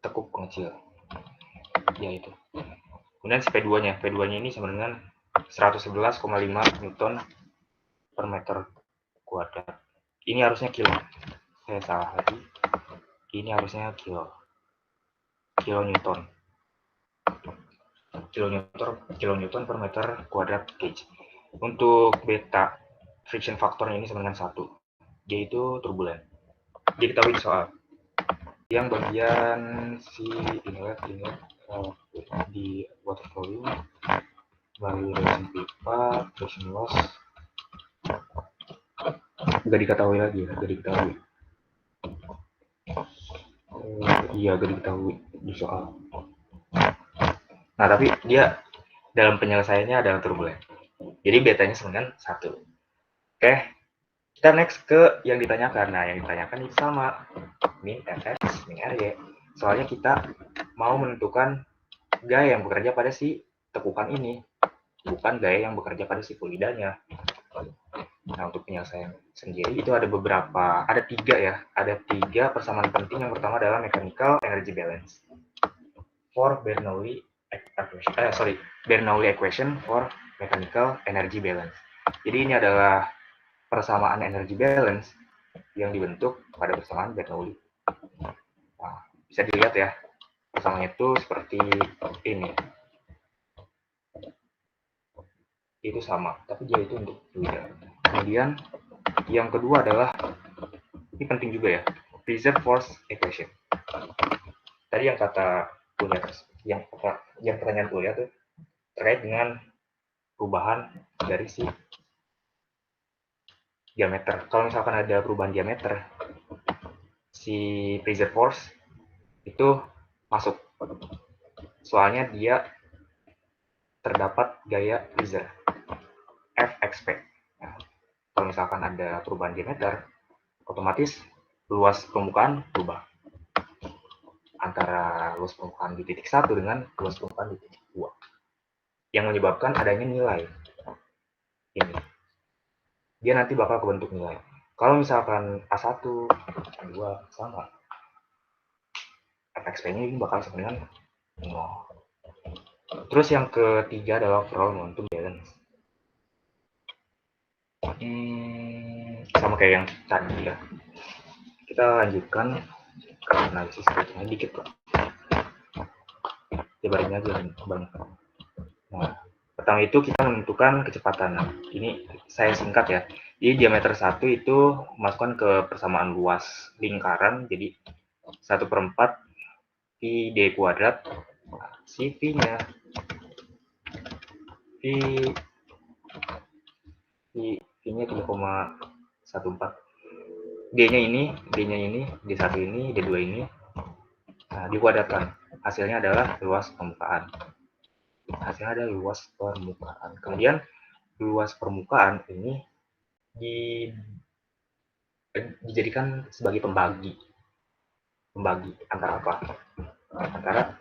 tekuk pengecil, ya itu. Kemudian si P2-nya ini sama dengan 111,5 Newton per meter kuadrat. Ini harusnya kilo, saya salah lagi. Ini harusnya kilo Newton. kilonewton per meter kuadrat gauge. Untuk beta friction factornya ini sama dengan 1, yaitu turbulen. Diketahui di soal yang bagian si inlet di water volume, lalu reaction pipa, friction loss, gak diketahui lagi ya, gak diketahui. Iya, gak diketahui di soal. Nah, tapi dia dalam penyelesaiannya adalah turbulen. Jadi betanya sama dengan 1. Oke, kita next ke yang ditanyakan. Nah, yang ditanyakan itu sama, min Fx, min Ry. Soalnya kita mau menentukan gaya yang bekerja pada si tekukan ini, bukan gaya yang bekerja pada si fluidanya. Nah, untuk penyelesaian sendiri itu ada 3 ya. Ada 3 persamaan penting. Yang pertama adalah mechanical energy balance for Bernoulli equation for mechanical energy balance. Jadi ini adalah persamaan energy balance yang dibentuk pada persamaan Bernoulli. Nah, bisa dilihat ya, persamaannya itu seperti ini. Itu sama, tapi dia itu untuk fluid. Kemudian yang kedua adalah, ini penting juga ya, reserve force equation. Tadi yang kata kuliah, yang pertanyaan kuliah tuh terkait dengan perubahan dari si diameter. Kalau misalkan ada perubahan diameter, si reserve force itu masuk. Soalnya dia terdapat gaya Freezer Fxp. Nah, kalau misalkan ada perubahan diameter, otomatis luas permukaan berubah antara luas permukaan di titik 1 dengan luas permukaan di titik 2, yang menyebabkan adanya nilai ini. Dia nanti bakal kebentuk nilai. Kalau misalkan A1, A2 sama, Fxp-nya ini bakal sama dengan 0. Terus yang ketiga adalah overall momentum balance. Sama kayak yang tadi ya. Kita lanjutkan ke analisis berikutnya dikit kok. Jabarin aja banyak. Nah, pertama itu kita menentukan kecepatan. Nah, ini saya singkat ya. Jadi diameter 1 itu masukkan ke persamaan luas lingkaran, jadi 1/4 pi d kuadrat. Si V-nya V-nya 3,14. D-nya ini, D1 ini, D2 ini. Nah, dikuadratkan. Hasilnya adalah luas permukaan. Kemudian luas permukaan ini dijadikan sebagai pembagi antara apa? Antara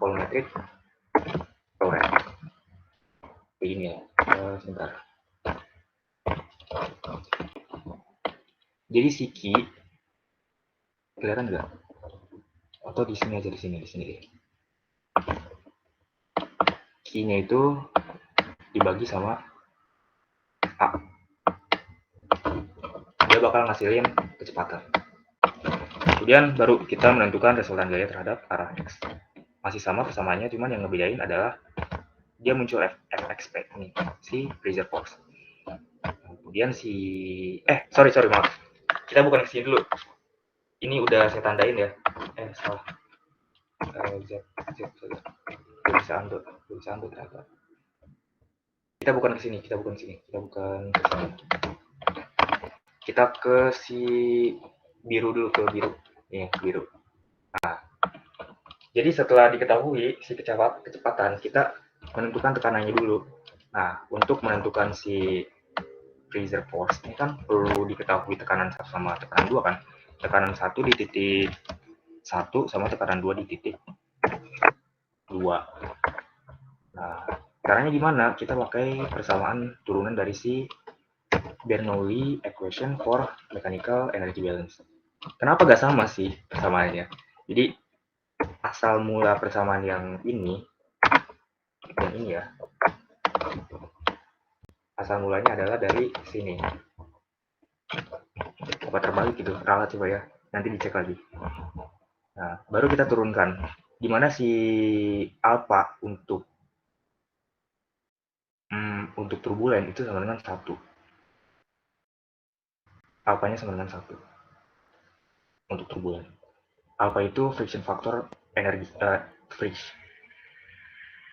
volumetric flow rate. Begini ya, sebentar. Jadi si Q kelihatan nggak? Atau di sini aja, di sini deh. Q-nya itu dibagi sama A. Dia bakal ngasilin kecepatan. Kemudian baru kita menentukan resultan gaya terhadap arah X. Masih sama persamaannya, cuman yang ngebedain adalah dia muncul Fxp nih, si reserve force. Kemudian maaf. Kita bukan kesini dulu. Ini udah saya tandain ya. Salah. Tulisan ternyata. Kita bukan ke sini. Kita ke si biru dulu, ke biru. Biru. Nah, jadi setelah diketahui si kecepatan, kita menentukan tekanannya dulu. Nah, untuk menentukan si reserve force ini kan perlu diketahui tekanan 1 sama tekanan 2 kan. Tekanan 1 di titik 1 sama tekanan 2 di titik 2. Nah, caranya gimana? Kita pakai persamaan turunan dari si Bernoulli equation for mechanical energy balance. Kenapa gak sama sih persamaannya? Jadi asal mula persamaan yang ini ya. Asal mulanya adalah dari sini. Apa terbalik gitu, ralat coba ya. Nanti dicek lagi. Nah, baru kita turunkan. Gimana si alpha untuk untuk turbulen itu sama dengan 1. Alpanya sama dengan 1 untuk turbulen. Alpha itu friction factor energi friction.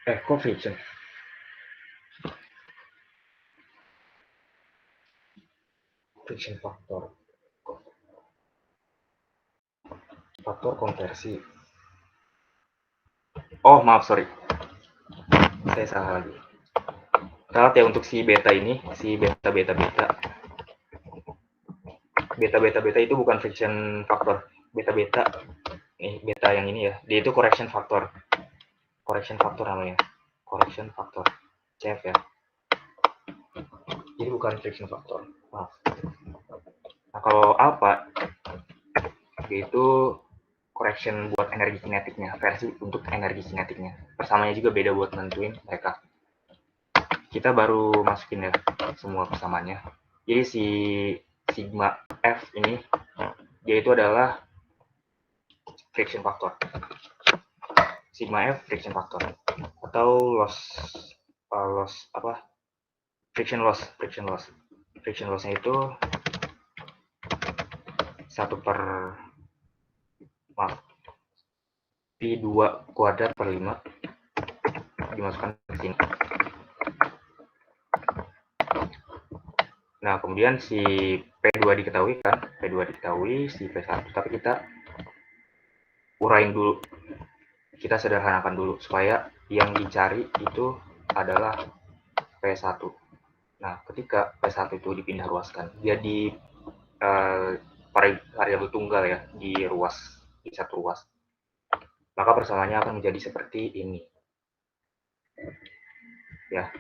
Kok friction? Friction factor. Faktor konversi. Oh, maaf, sorry. Saya salah lagi. Salah ya untuk si beta ini, si beta itu bukan friction factor. Beta nih, beta yang ini ya, dia itu correction factor namanya, correction factor CF ya, jadi bukan friction factor, maaf. Nah, kalau alpha yaitu correction buat energi kinetiknya, versi untuk energi kinetiknya. Persamanya juga beda buat nentuin mereka. Kita baru masukin ya semua persamaannya. Jadi si sigma F ini dia itu adalah friction factor. Sigma F friction factor atau friction lossnya itu 1 per P2 kuadrat per 5 dimasukkan ke sini. Nah, kemudian si P2 diketahui kan, si P1, tapi kita urain dulu, kita sederhanakan dulu supaya yang dicari itu adalah P1. Nah, ketika P1 itu dipindah ruaskan jadi variabel tunggal ya di satu ruas, maka persamaannya akan menjadi seperti ini ya.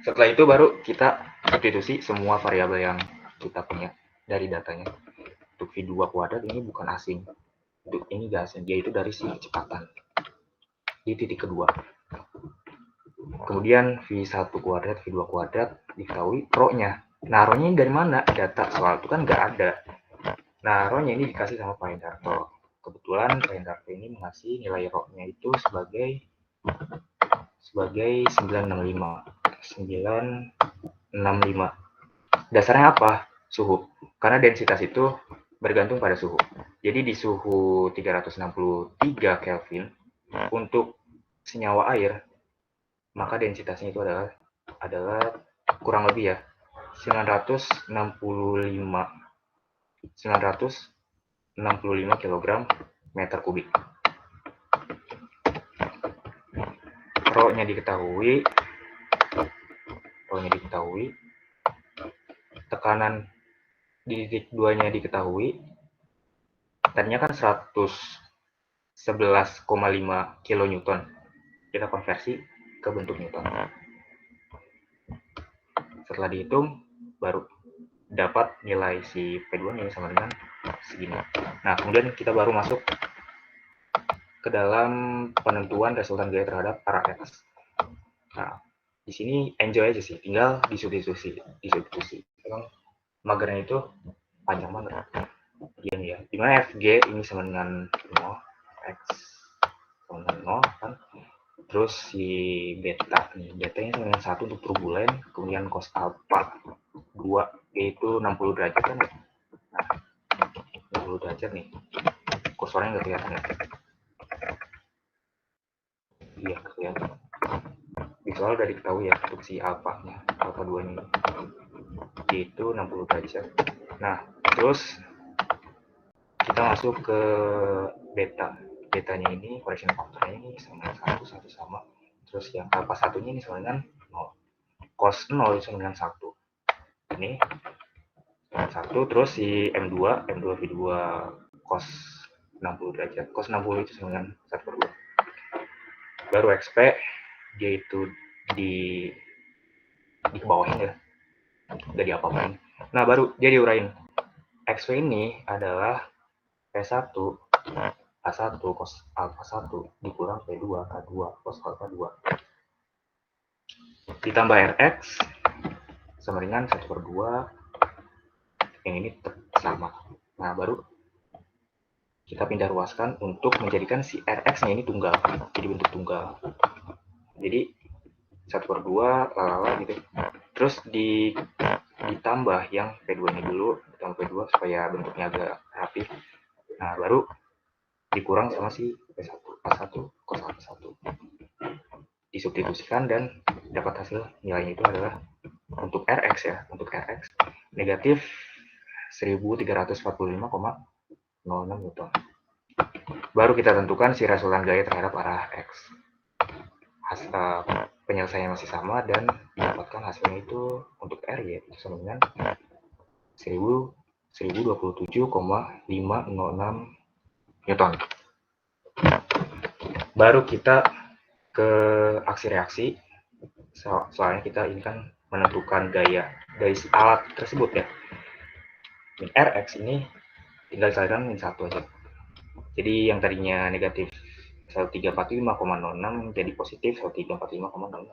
Setelah itu baru kita substitusi semua variabel yang kita punya dari datanya. Untuk V2 kuadrat ini bukan asing, untuk ini gak asing, yaitu dari si kecepatan di titik kedua. Kemudian V1 kuadrat, V2 kuadrat diketahui rho-nya. Nah, rho-nya ini dari mana? Data soal itu kan nggak ada. Nah, rho-nya ini dikasih sama Pak Hendarto. Kebetulan Pak Hendarto ini mengasih nilai rho-nya itu sebagai 965. Dasarnya apa? Suhu. Karena densitas itu bergantung pada suhu. Jadi di suhu 363 Kelvin untuk senyawa air, maka densitasnya itu adalah kurang lebih ya 965 kg meter kubik. Rho-nya diketahui, tekanan di titik 2-nya diketahui. Tadinya kan 111,5 kilonewton. Kita konversi ke bentuk newton. Setelah dihitung baru dapat nilai si P2-nya sama dengan segini. Nah, kemudian kita baru masuk ke dalam penentuan resultan gaya terhadap arah X. Nah, di sini enjoy aja sih, tinggal disubstitusi. Emang magernya itu panjang banget. Gini ya, dimana Fg ini sama dengan 0, X sama dengan 0 kan. Terus si beta nih, betanya sama dengan 1 untuk turbulen, kemudian cos alpha 2 yaitu 60 derajat kan ya. Nah, 60 derajat nih. Kursornya nggak kelihatan ya? Iya, kelihatan. Visual udah diketahui ya untuk si alpha-nya, alpha 2 ini yaitu 60 derajat. Nah, terus kita masuk ke betanya ini, correction factor-nya ini sama dengan 1 sama. Terus yang alpha 1-nya ini sama dengan 0. Cos 0 sama dengan 1. Ini sama 1, terus si M2 V2 cos 60 derajat. Cos 60 itu sama dengan 1 per 2. Baru XP dia itu di kebawahin ya, nggak diapa-apain. Nah, baru dia diurain. XP ini adalah P1 A1 cos alpha 1 dikurang P2 K2 cos alpha 2 ditambah Rx sama dengan 1 per 2, yang ini tetap sama. Nah, baru kita pindah ruaskan untuk menjadikan si Rx nya ini tunggal, jadi bentuk tunggal. Jadi 1/2 gitu. Terus ditambah yang P2-nya dulu, ditambah P2 supaya bentuknya agak rapi. Nah, baru dikurang sama si P1, A1, cos A1. Disubstitusikan dan dapat hasil nilainya itu adalah untuk Rx ya, untuk Rx negatif 1345,06 Newton. Baru kita tentukan si resultan gaya terhadap arah X. Penyelesaiannya masih sama dan didapatkan hasilnya itu untuk R ya, itu sama dengan 1027,506 Newton. Baru kita ke aksi reaksi, soalnya kita ini kan menentukan gaya dari alat tersebut ya. Rx ini tinggal disalurkan min 1 aja. Jadi yang tadinya negatif 1345,06 jadi positif 1345,06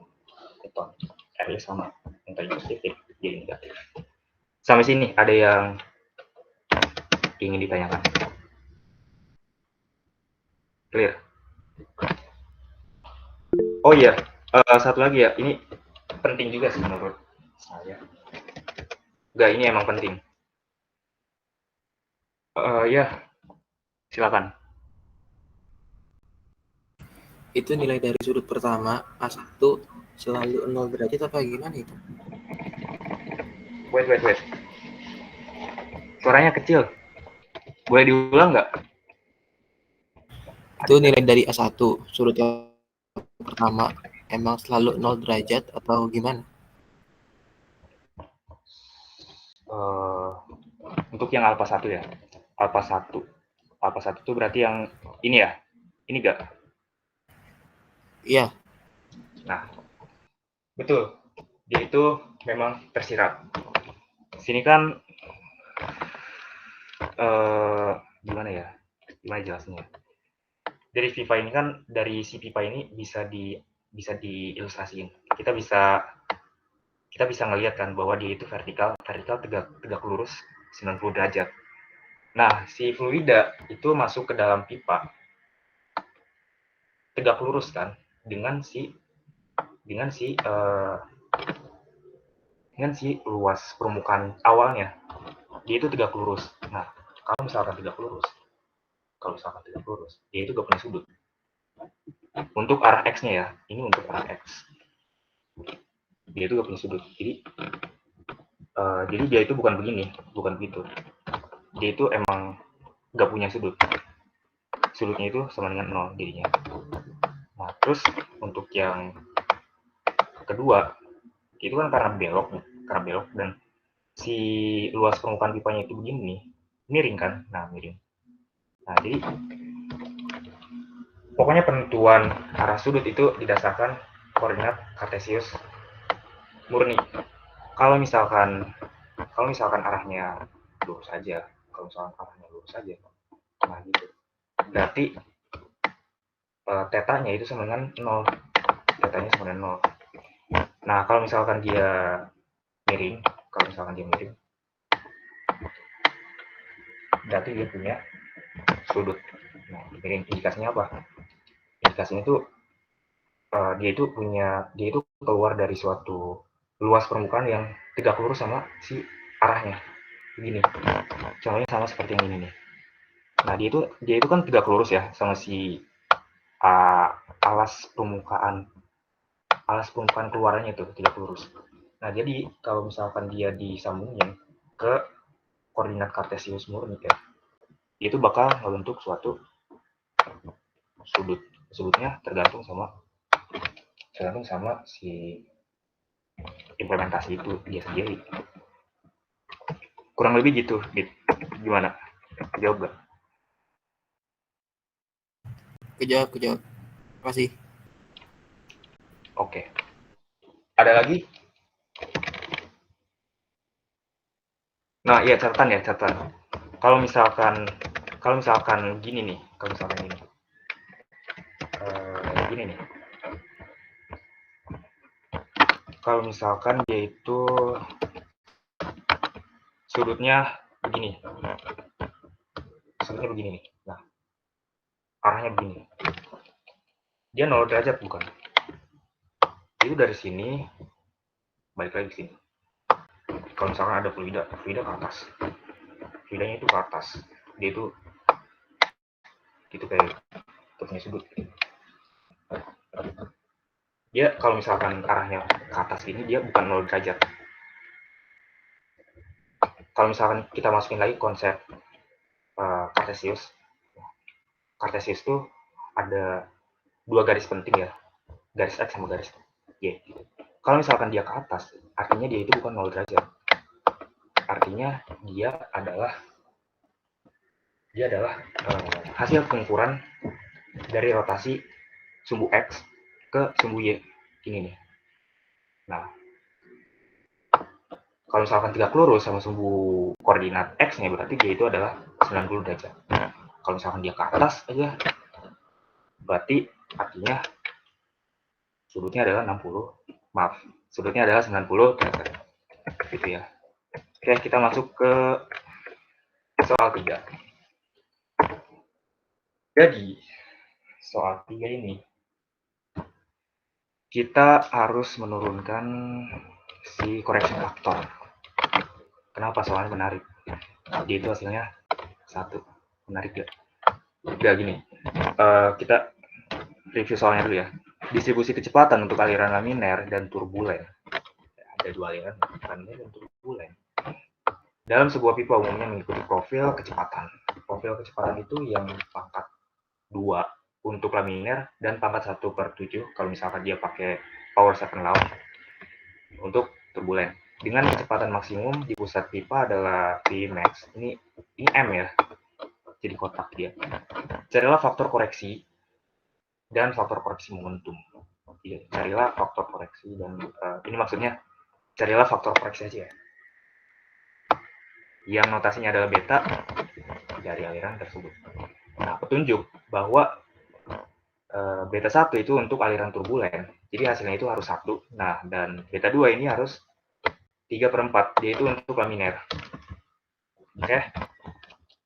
Newton. R-nya sama, yang tadi positif jadi negatif. Sampai sini ada yang ingin ditanyakan? Clear? Oh iya, satu lagi ya, ini penting juga sih menurut saya. Enggak, ini emang penting. Ya, silakan. Itu nilai dari sudut pertama A1 selalu 0 derajat apa gimana itu? Wait. Suaranya kecil. Boleh diulang nggak? Itu nilai dari A1 sudut yang pertama emang selalu 0 derajat atau gimana? Untuk yang alpha 1 ya. Alpha 1 itu berarti yang ini ya? Ini nggak? Iya. Nah, betul. Dia itu memang tersirat. Sini kan gimana ya? Gimana jelasnya? Dari pipa ini kan, dari si pipa ini bisa diilustrasiin. Kita bisa ngelihat kan bahwa dia itu vertikal tegak lurus 90 derajat. Nah, si fluida itu masuk ke dalam pipa tegak lurus kan dengan si luas permukaan awalnya. Dia itu tegak lurus. Nah, kalau misalkan tegak lurus, dia itu gak punya sudut. Untuk arah X-nya ya, ini untuk arah X. Dia itu gak punya sudut. Jadi dia itu bukan begini, bukan begitu. Dia itu emang gak punya sudut. Sudutnya itu sama dengan 0 jadinya. Nah, terus untuk yang kedua, itu kan karena belok dan si luas permukaan pipanya itu begini nih, miring kan? Nah, miring. Nah, jadi pokoknya penentuan arah sudut itu didasarkan koordinat kartesius murni. Kalau misalkan arahnya lurus saja, nah gitu. Berarti tetanya itu sama dengan 0. Nah, kalau misalkan dia miring, berarti dia punya sudut. Nah, miring indikasinya apa? Indikasinya itu dia itu keluar dari suatu luas permukaan yang tegak lurus sama si arahnya. Begini. Contohnya sama seperti yang ini nih. Nah, dia itu kan tegak lurus ya sama si alas permukaan keluarannya itu tegak lurus. Nah, jadi kalau misalkan dia disambungin ke koordinat kartesius murni ya, itu bakal membentuk suatu sudut. Sudutnya tergantung sama si implementasi itu dia sendiri. Kurang lebih gitu, gimana? Jawab gak? Kejawab. Makasih. Oke. Ada lagi? Nah, iya catatan. Kalau misalkan gini nih, gini nih. Kalau misalkan dia itu sudutnya begini nih. Nah, arahnya begini. Dia 0 derajat bukan? itu dari sini balik lagi ke sini. Kalau misalkan ada fluida ke atas, fluidanya itu ke atas, dia itu gitu kayak punya sudut. Dia kalau misalkan arahnya ke atas ini, dia bukan 0 derajat. Kalau misalkan kita masukin lagi konsep Cartesius tuh ada 2 garis penting ya, garis X sama garis Y. Kalau misalkan dia ke atas, artinya dia itu bukan 0 derajat. Artinya dia adalah hasil pengukuran dari rotasi sumbu X ke sumbu Y ini nih. Nah, kalau misalkan tegak lurus sama sumbu koordinat X-nya, berarti dia itu adalah 90 derajat. Kalau misalkan dia ke atas aja, berarti artinya sudutnya adalah 90 derajat. Gitu ya. Oke, kita masuk ke soal 3. Jadi, soal 3 ini, kita harus menurunkan si correction factor. Kenapa? Soalnya menarik. Jadi itu hasilnya 1. Menarik gak? Gak gini. Kita review soalnya dulu ya. Distribusi kecepatan untuk aliran laminer dan turbulen. Ada 2 aliran, laminer dan turbulen. Dalam sebuah pipa umumnya mengikuti profil kecepatan. Profil kecepatan itu yang pangkat 2 untuk laminer dan pangkat 1/7 kalau misalkan dia pakai power 7 law untuk turbulen. Dengan kecepatan maksimum di pusat pipa adalah Vmax. Ini M ya. Jadi kotak dia. Carilah faktor koreksi dan faktor koreksi momentum. Carilah faktor koreksi dan ini maksudnya carilah faktor koreksi aja ya. Yang notasinya adalah beta dari aliran tersebut. Nah, petunjuk bahwa beta 1 itu untuk aliran turbulen. Jadi hasilnya itu harus 1. Nah, dan beta 2 ini harus 3/4, yaitu untuk laminer. Oke.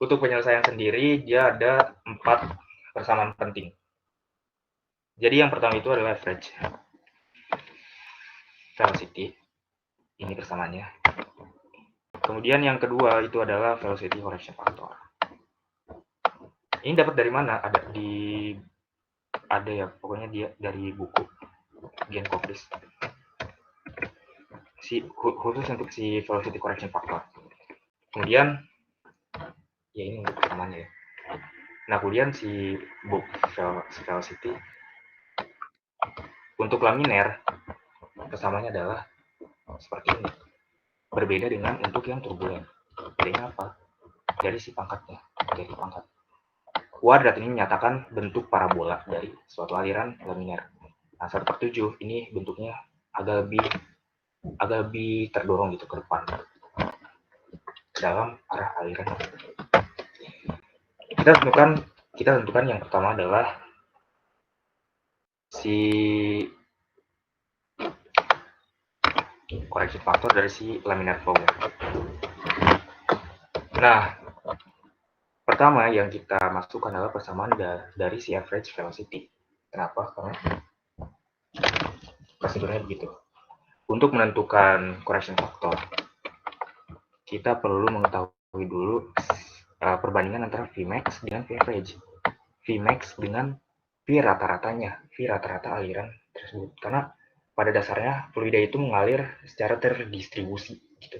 Untuk penyelesaian sendiri, dia ada 4 persamaan penting. Jadi yang pertama itu adalah average velocity. Ini persamaannya. Kemudian yang kedua itu adalah velocity correction factor. Ini dapat dari mana? Ada ya, pokoknya dia dari buku Genkoplis. Khusus untuk si velocity correction factor. Kemudian ya ini untuk persamaan ya. Nah, kemudian si book velocity untuk laminer persamaannya adalah seperti ini. Berbeda dengan untuk yang turbulen. Bedanya apa? Dari si pangkatnya, dari pangkat. Kuadrat ini menyatakan bentuk parabola dari suatu aliran laminer. Nah, 1/7 ini bentuknya agak lebih terdorong gitu ke depan dalam arah aliran. Kita tentukan yang pertama adalah si correction factor dari si laminar flow. Nah, pertama yang kita masukkan adalah persamaan dari si average velocity. Kenapa? Karena prosedurnya begitu. Untuk menentukan correction factor, kita perlu mengetahui dulu perbandingan antara Vmax dengan Vaverage. Vmax dengan V rata-ratanya, V rata-rata aliran tersebut. Karena pada dasarnya fluida itu mengalir secara terdistribusi gitu.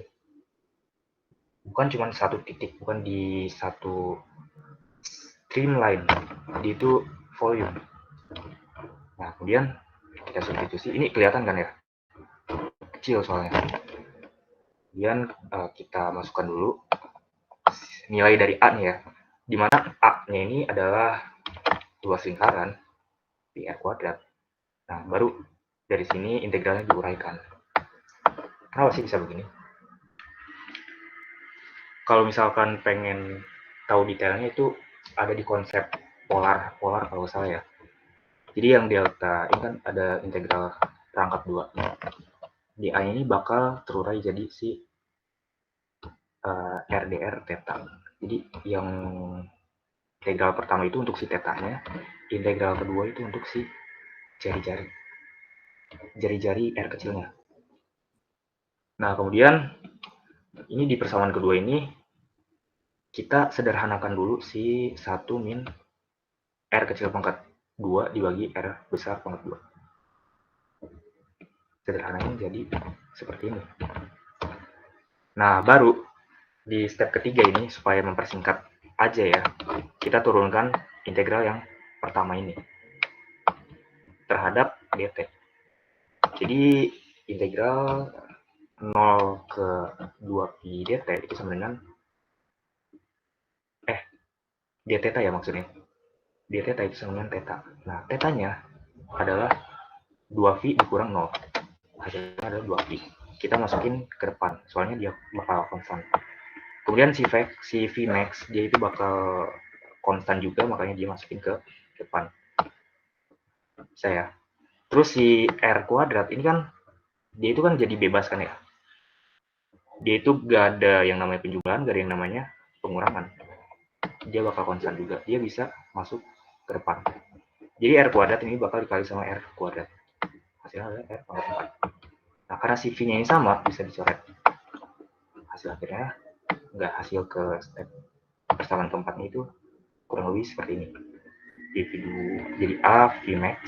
Bukan cuma satu titik, bukan di satu streamline, di itu volume. Nah, kemudian kita substitusi, ini kelihatan kan ya? Kecil soalnya. Kemudian kita masukkan dulu nilai dari A-nya ya. Di mana A-nya ini adalah luas lingkaran pi r kuadrat. Nah, baru dari sini integralnya diuraikan. Kenapa sih bisa begini? Kalau misalkan pengen tahu detailnya itu ada di konsep polar kalau salah ya. Jadi yang delta ini kan ada integral perangkat 2. Di A ini bakal terurai jadi si RDR theta. Jadi yang integral pertama itu untuk si tetanya, integral kedua itu untuk si jari-jari. jari-jari R kecilnya. Nah, kemudian ini di persamaan kedua ini kita sederhanakan dulu si 1 min R kecil pangkat 2 dibagi R besar pangkat 2. Sederhanain jadi seperti ini. Nah, baru di step ketiga ini supaya mempersingkat aja ya, kita turunkan integral yang pertama ini terhadap dt. Jadi integral 0 ke 2pi dt itu sama dengan d theta ya maksudnya. D theta itu sama dengan theta. Nah, tetanya adalah 2phi dikurang 0. Hasilnya adalah 2phi. Kita masukin ke depan, soalnya dia bakal konstan. Kemudian si Vmax dia itu bakal konstan juga, makanya dia masukin ke depan. Saya. Terus si R kuadrat ini kan dia itu kan jadi bebas kan ya. Dia itu gak ada yang namanya penjumlahan, gak ada yang namanya pengurangan. Dia bakal konstan juga. Dia bisa masuk ke depan. Jadi R kuadrat ini bakal dikali sama R kuadrat. Hasilnya adalah R pangkat 4. Nah, karena si V-nya ini sama, bisa dicoret. Hasil akhirnya nggak hasil ke step persamaan keempatnya itu kurang lebih seperti ini. Jadi A Vmax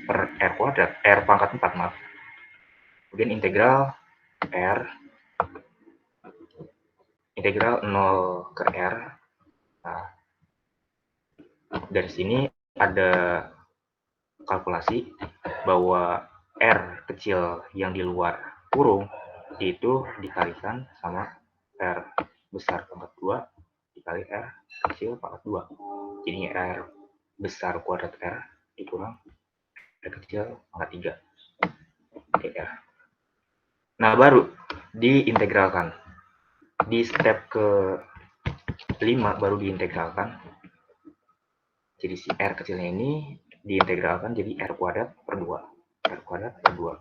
per R kuadrat, R pangkat 4 maaf. Kemudian integral R integral 0 ke R. Nah, dari sini ada kalkulasi bahwa R kecil yang di luar kurung itu dikalikan sama R besar pangkat 2 dikali R kecil pangkat 2. Jadinya R besar kuadrat R dikurang R kecil pangkat 3 dr. Nah, baru diintegralkan. Di step ke 5 baru diintegralkan. Jadi si R kecilnya ini diintegralkan jadi R kuadrat per 2. R kuadrat per 2.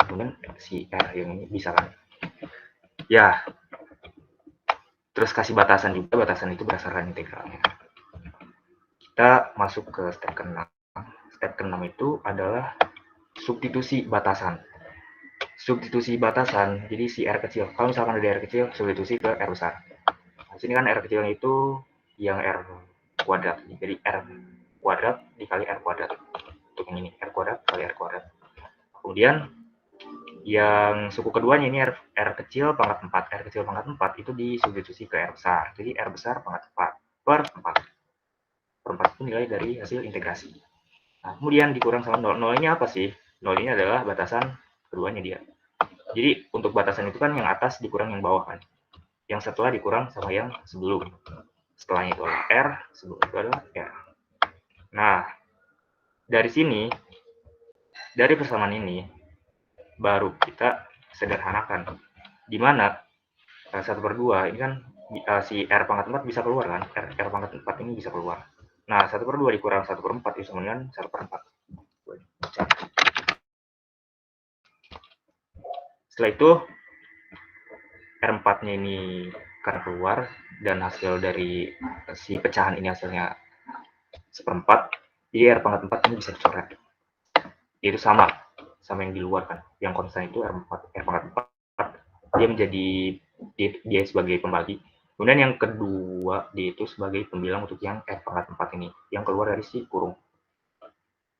Kemudian si R yang ini bisa kan. Ya. Terus kasih batasan juga, batasan itu berdasarkan integralnya. Kita masuk ke step ke-6. Step ke-6 itu adalah substitusi batasan. Substitusi batasan, jadi si R kecil. Kalau misalkan ada R kecil, substitusi ke R besar. Nah, sini kan R kecilnya itu yang R kuadrat. Jadi R kuadrat dikali R kuadrat. Untuk yang ini, R kuadrat kali R kuadrat. Kemudian yang suku keduanya ini R kecil pangkat 4. R kecil pangkat 4 itu disubstitusi ke R besar. Jadi R besar pangkat 4 per 4. Per 4 itu nilai dari hasil integrasi. Nah, kemudian dikurang sama 0. 0 ini apa sih? 0 ini adalah batasan keduanya dia. Jadi untuk batasan itu kan yang atas dikurang yang bawah kan. Yang setelah dikurang sama yang sebelum. Setelahnya itu adalah R, sebelum itu adalah R. Nah, dari sini, dari persamaan ini, baru kita sederhanakan. Di mana 1/2 ini kan si R pangkat 4 bisa keluar kan. R pangkat 4 ini bisa keluar. Nah, 1/2 dikurang 1/4 itu sama dengan 1/4. Setelah itu, R4-nya ini karena keluar, dan hasil dari si pecahan ini hasilnya 1/4, jadi R pangkat 4 ini bisa dicoret. Itu sama yang di luar kan. Yang konstan itu R pangkat 4, dia menjadi dia sebagai pembagi. Kemudian yang kedua, dia itu sebagai pembilang untuk yang R pangkat 4 ini, yang keluar dari si kurung.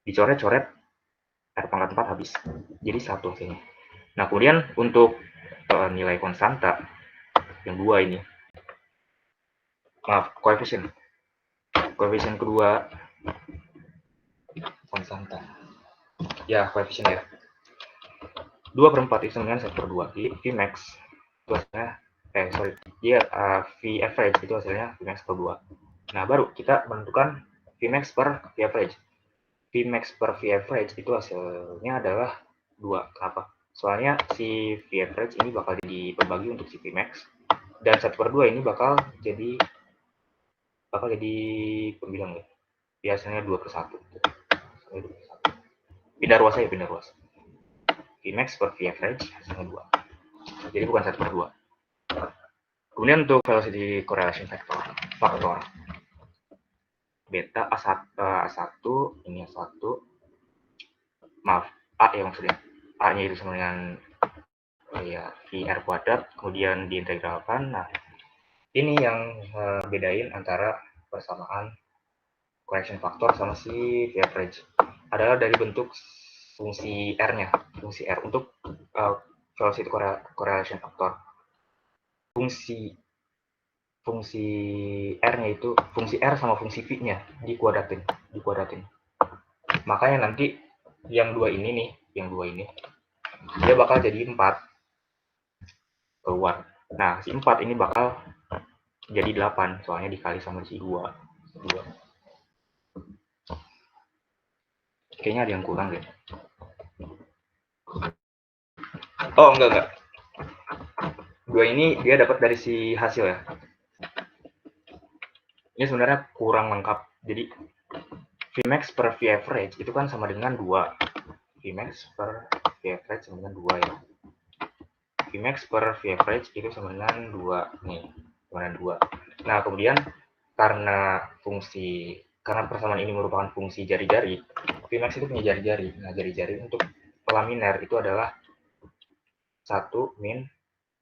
Dicoret-coret, R pangkat 4 habis. Jadi 1 hasilnya. Nah, kemudian untuk nilai konstanta, yang 2 ini, maaf, koefisien kedua konstanta. Ya, koefisien ya. 2/4 itu dengan 1/2. Jadi Vmax itu hasilnya, V average itu hasilnya Vmax per 2. Nah, baru kita menentukan Vmax per V average. Vmax per V average itu hasilnya adalah 2. Kenapa? Soalnya si V average ini bakal jadi pembagi untuk si Vmax, dan 1/2 ini bakal jadi pembilang ya. Biasanya 2/1. Pindah ruas aja, pindah ruas. Vmax per V average hasilnya 2. Jadi bukan 1/2. Kemudian untuk velocity correlation faktor beta A1 ini A1, maaf, A ya maksudnya. A-nya itu sama dengan ya VR kuadrat, kemudian diintegralkan. Nah, ini yang bedain antara persamaan correction factor sama si V average adalah dari bentuk fungsi R-nya, fungsi R untuk velocity correlation factor. Fungsi R-nya itu, fungsi R sama fungsi V-nya dikuadratin. Makanya nanti yang dua ini dia bakal jadi 4 keluar. Nah, si 4 ini bakal jadi 8 soalnya dikali sama si 2. Kayaknya ada yang kurang deh. Oh, enggak. 2 ini dia dapat dari si hasil ya. Ini sebenarnya kurang lengkap. Jadi Vmax per V average itu kan sama dengan 2. Vmax per V average sama dengan 2 ya. Vmax per V average itu sama dengan 2 nih, sama dengan 2. Nah, kemudian karena persamaan ini merupakan fungsi jari-jari, Vmax itu punya jari-jari. Nah, jari-jari untuk laminar itu adalah 1 min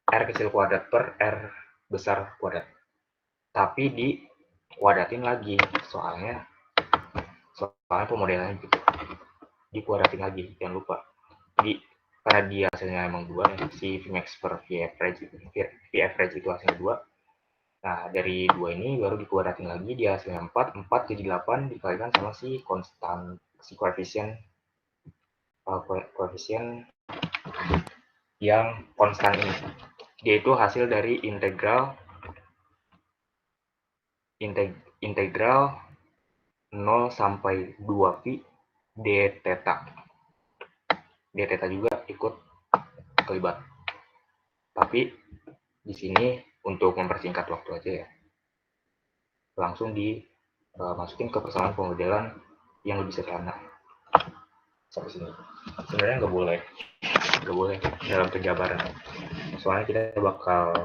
R kecil kuadrat per R besar kuadrat. Tapi dikuadratin lagi, soalnya pemodelannya gitu. Dikuadratin lagi, jangan lupa. Jadi karena dia hasilnya emang 2 ya, si Vmax per V average itu hasilnya 2. Nah, dari 2 ini baru dikuadratin lagi, dia hasilnya 4 jadi 8 dikalikan sama si koefisien yang konstan ini. Dia itu hasil dari integral 0 sampai 2V d theta. D theta juga ikut terlibat. Tapi di sini untuk mempersingkat waktu aja ya, langsung dimasukin ke persamaan pemodelan yang lebih sederhana. Sampai sini. Sebenarnya nggak boleh dalam penjabaran. Soalnya kita bakal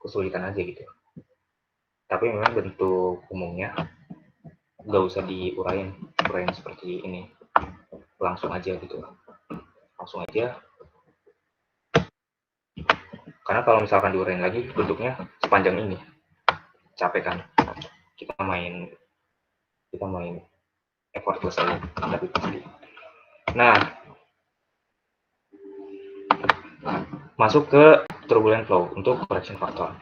kesulitan aja gitu. Tapi memang bentuk umumnya nggak usah diurain seperti ini. Langsung aja gitu. Karena kalau misalkan diurain lagi bentuknya sepanjang ini, capek kan. Kita main effortless aja, tapi pasti. Nah, masuk ke turbulent flow untuk correction factor,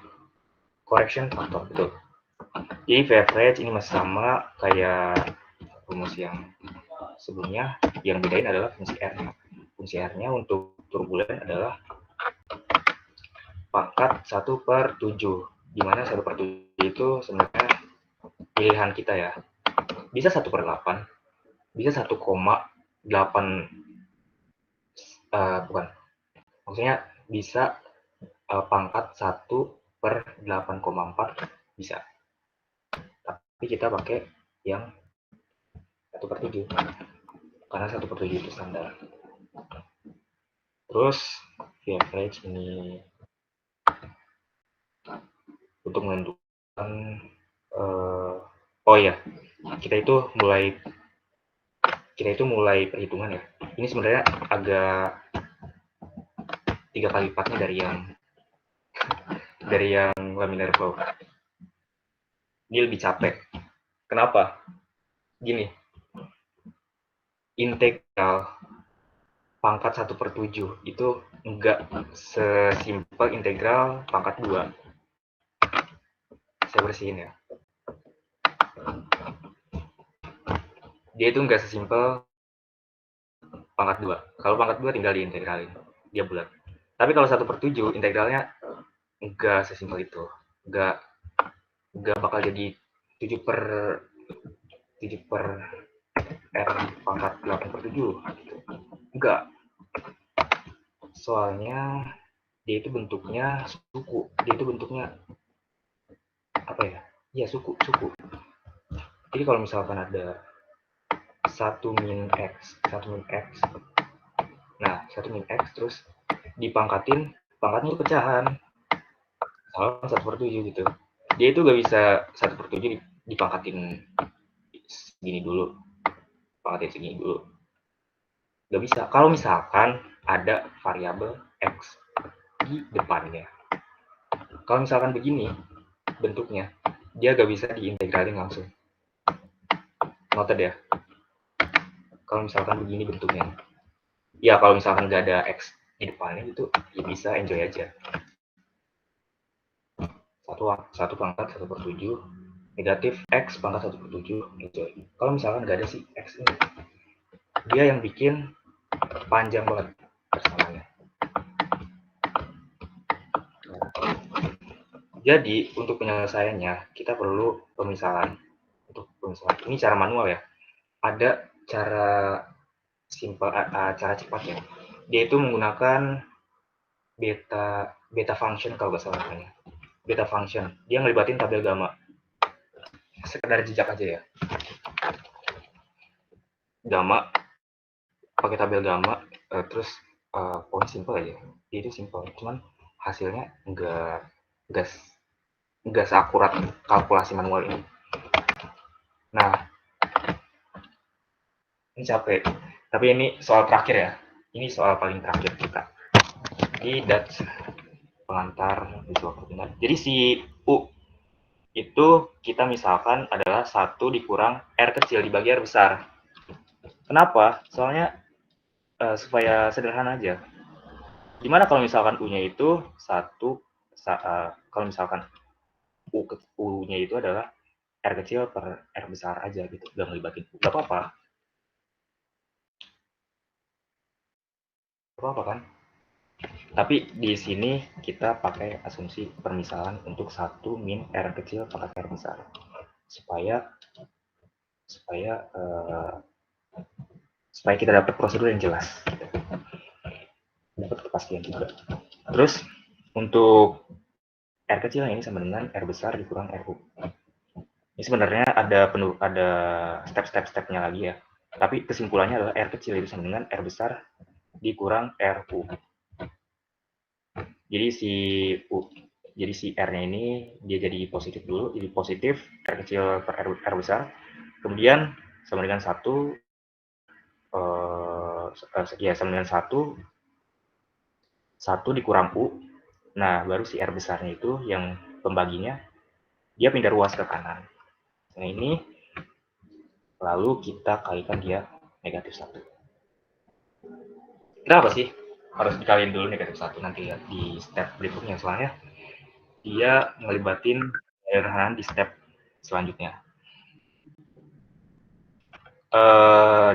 betul. Jadi V average ini masih sama kayak rumus yang sebelumnya, yang bedain adalah fungsi R-nya. Fungsi R-nya untuk turbulent adalah pangkat 1/7, di mana 1/7 itu sebenarnya pilihan kita ya. Bisa 1/8, bisa 1,8, bukan. Maksudnya bisa pangkat 1/8,4 bisa. Tapi kita pakai yang 1/7 karena 1/7 itu standar. Terus V average ini untuk menentukan kita itu mulai perhitungan ya. Ini sebenarnya agak 3 kali lipatnya dari yang laminar flow. Ini lebih capek. Kenapa? Gini, integral pangkat 1/7 itu enggak sesimpel integral pangkat 2. Saya bersihin ya. Dia itu enggak sesimpel pangkat 2. Kalau pangkat 2 tinggal diintegralin, dia bulat. Tapi kalau 1/7 integralnya enggak sesimpel itu. Enggak bakal jadi 7 per R pangkat 8/7 gitu. Enggak. Soalnya dia itu bentuknya suku. Dia itu bentuknya apa ya? Iya, suku. Jadi kalau misalkan ada 1 min X. Nah, 1 min X terus dipangkatin, pangkatnya itu pecahan. Soalnya 1/7 gitu. Dia itu gak bisa 1/7 dipangkatin segini dulu, pangkatnya segini dulu. Nggak bisa. Kalau misalkan ada variabel X di depannya. Kalau misalkan begini bentuknya, dia nggak bisa diintegralin langsung. Noted ya. Kalau misalkan begini bentuknya. Ya kalau misalkan nggak ada X di depannya itu ya bisa enjoy aja. 1 pangkat 1/7 negatif X pangkat 1/7 enjoy. Kalau misalkan nggak ada si X ini, dia yang bikin panjang banget persamaan. Jadi untuk penyelesaiannya kita perlu pemisahan. Untuk pemisahan ini cara manual ya. Ada cara simple, cara cepatnya. Dia itu menggunakan beta function kalau nggak salah namanya. Beta function. Dia ngelibatin tabel gamma. Sekedar jejak aja ya. Gamma pakai tabel gamma, terus poin simple aja. Dia itu simple. Cuman hasilnya nggak seakurat kalkulasi manual ini. Nah, ini capek. Tapi ini soal terakhir ya. Ini soal paling terakhir kita. Di Dutch pengantar visual koordinat. Jadi si U itu kita misalkan adalah 1 dikurang R kecil dibagi R besar. Kenapa? Soalnya supaya sederhana aja. Gimana kalau misalkan U-nya itu 1, kalau misalkan U-nya itu adalah R kecil per R besar aja gitu, gak ngelibatin U. Gak apa-apa. Apa kan? Tapi di sini kita pakai asumsi permisalan untuk 1 min R kecil pangkat R besar. Supaya kita dapat prosedur yang jelas. Dapat kepastian juga. Terus untuk R kecil ini sama dengan R besar dikurang RU. Ini sebenarnya ada step-stepnya lagi ya. Tapi kesimpulannya adalah R kecil itu sama dengan R besar dikurang RU. Jadi si R-nya ini dia jadi positif dulu, jadi positif R kecil per R besar. Kemudian sama dengan 1 sama dengan 1 dikurang U. Nah, baru si R besarnya itu yang pembaginya dia pindah ruas ke kanan. Nah, ini lalu kita kalikan dia negatif 1. Kenapa sih harus dikaliin dulu negatif 1 nanti ya di step berikutnya, soalnya dia ngelibatin penyederhanaan di step selanjutnya.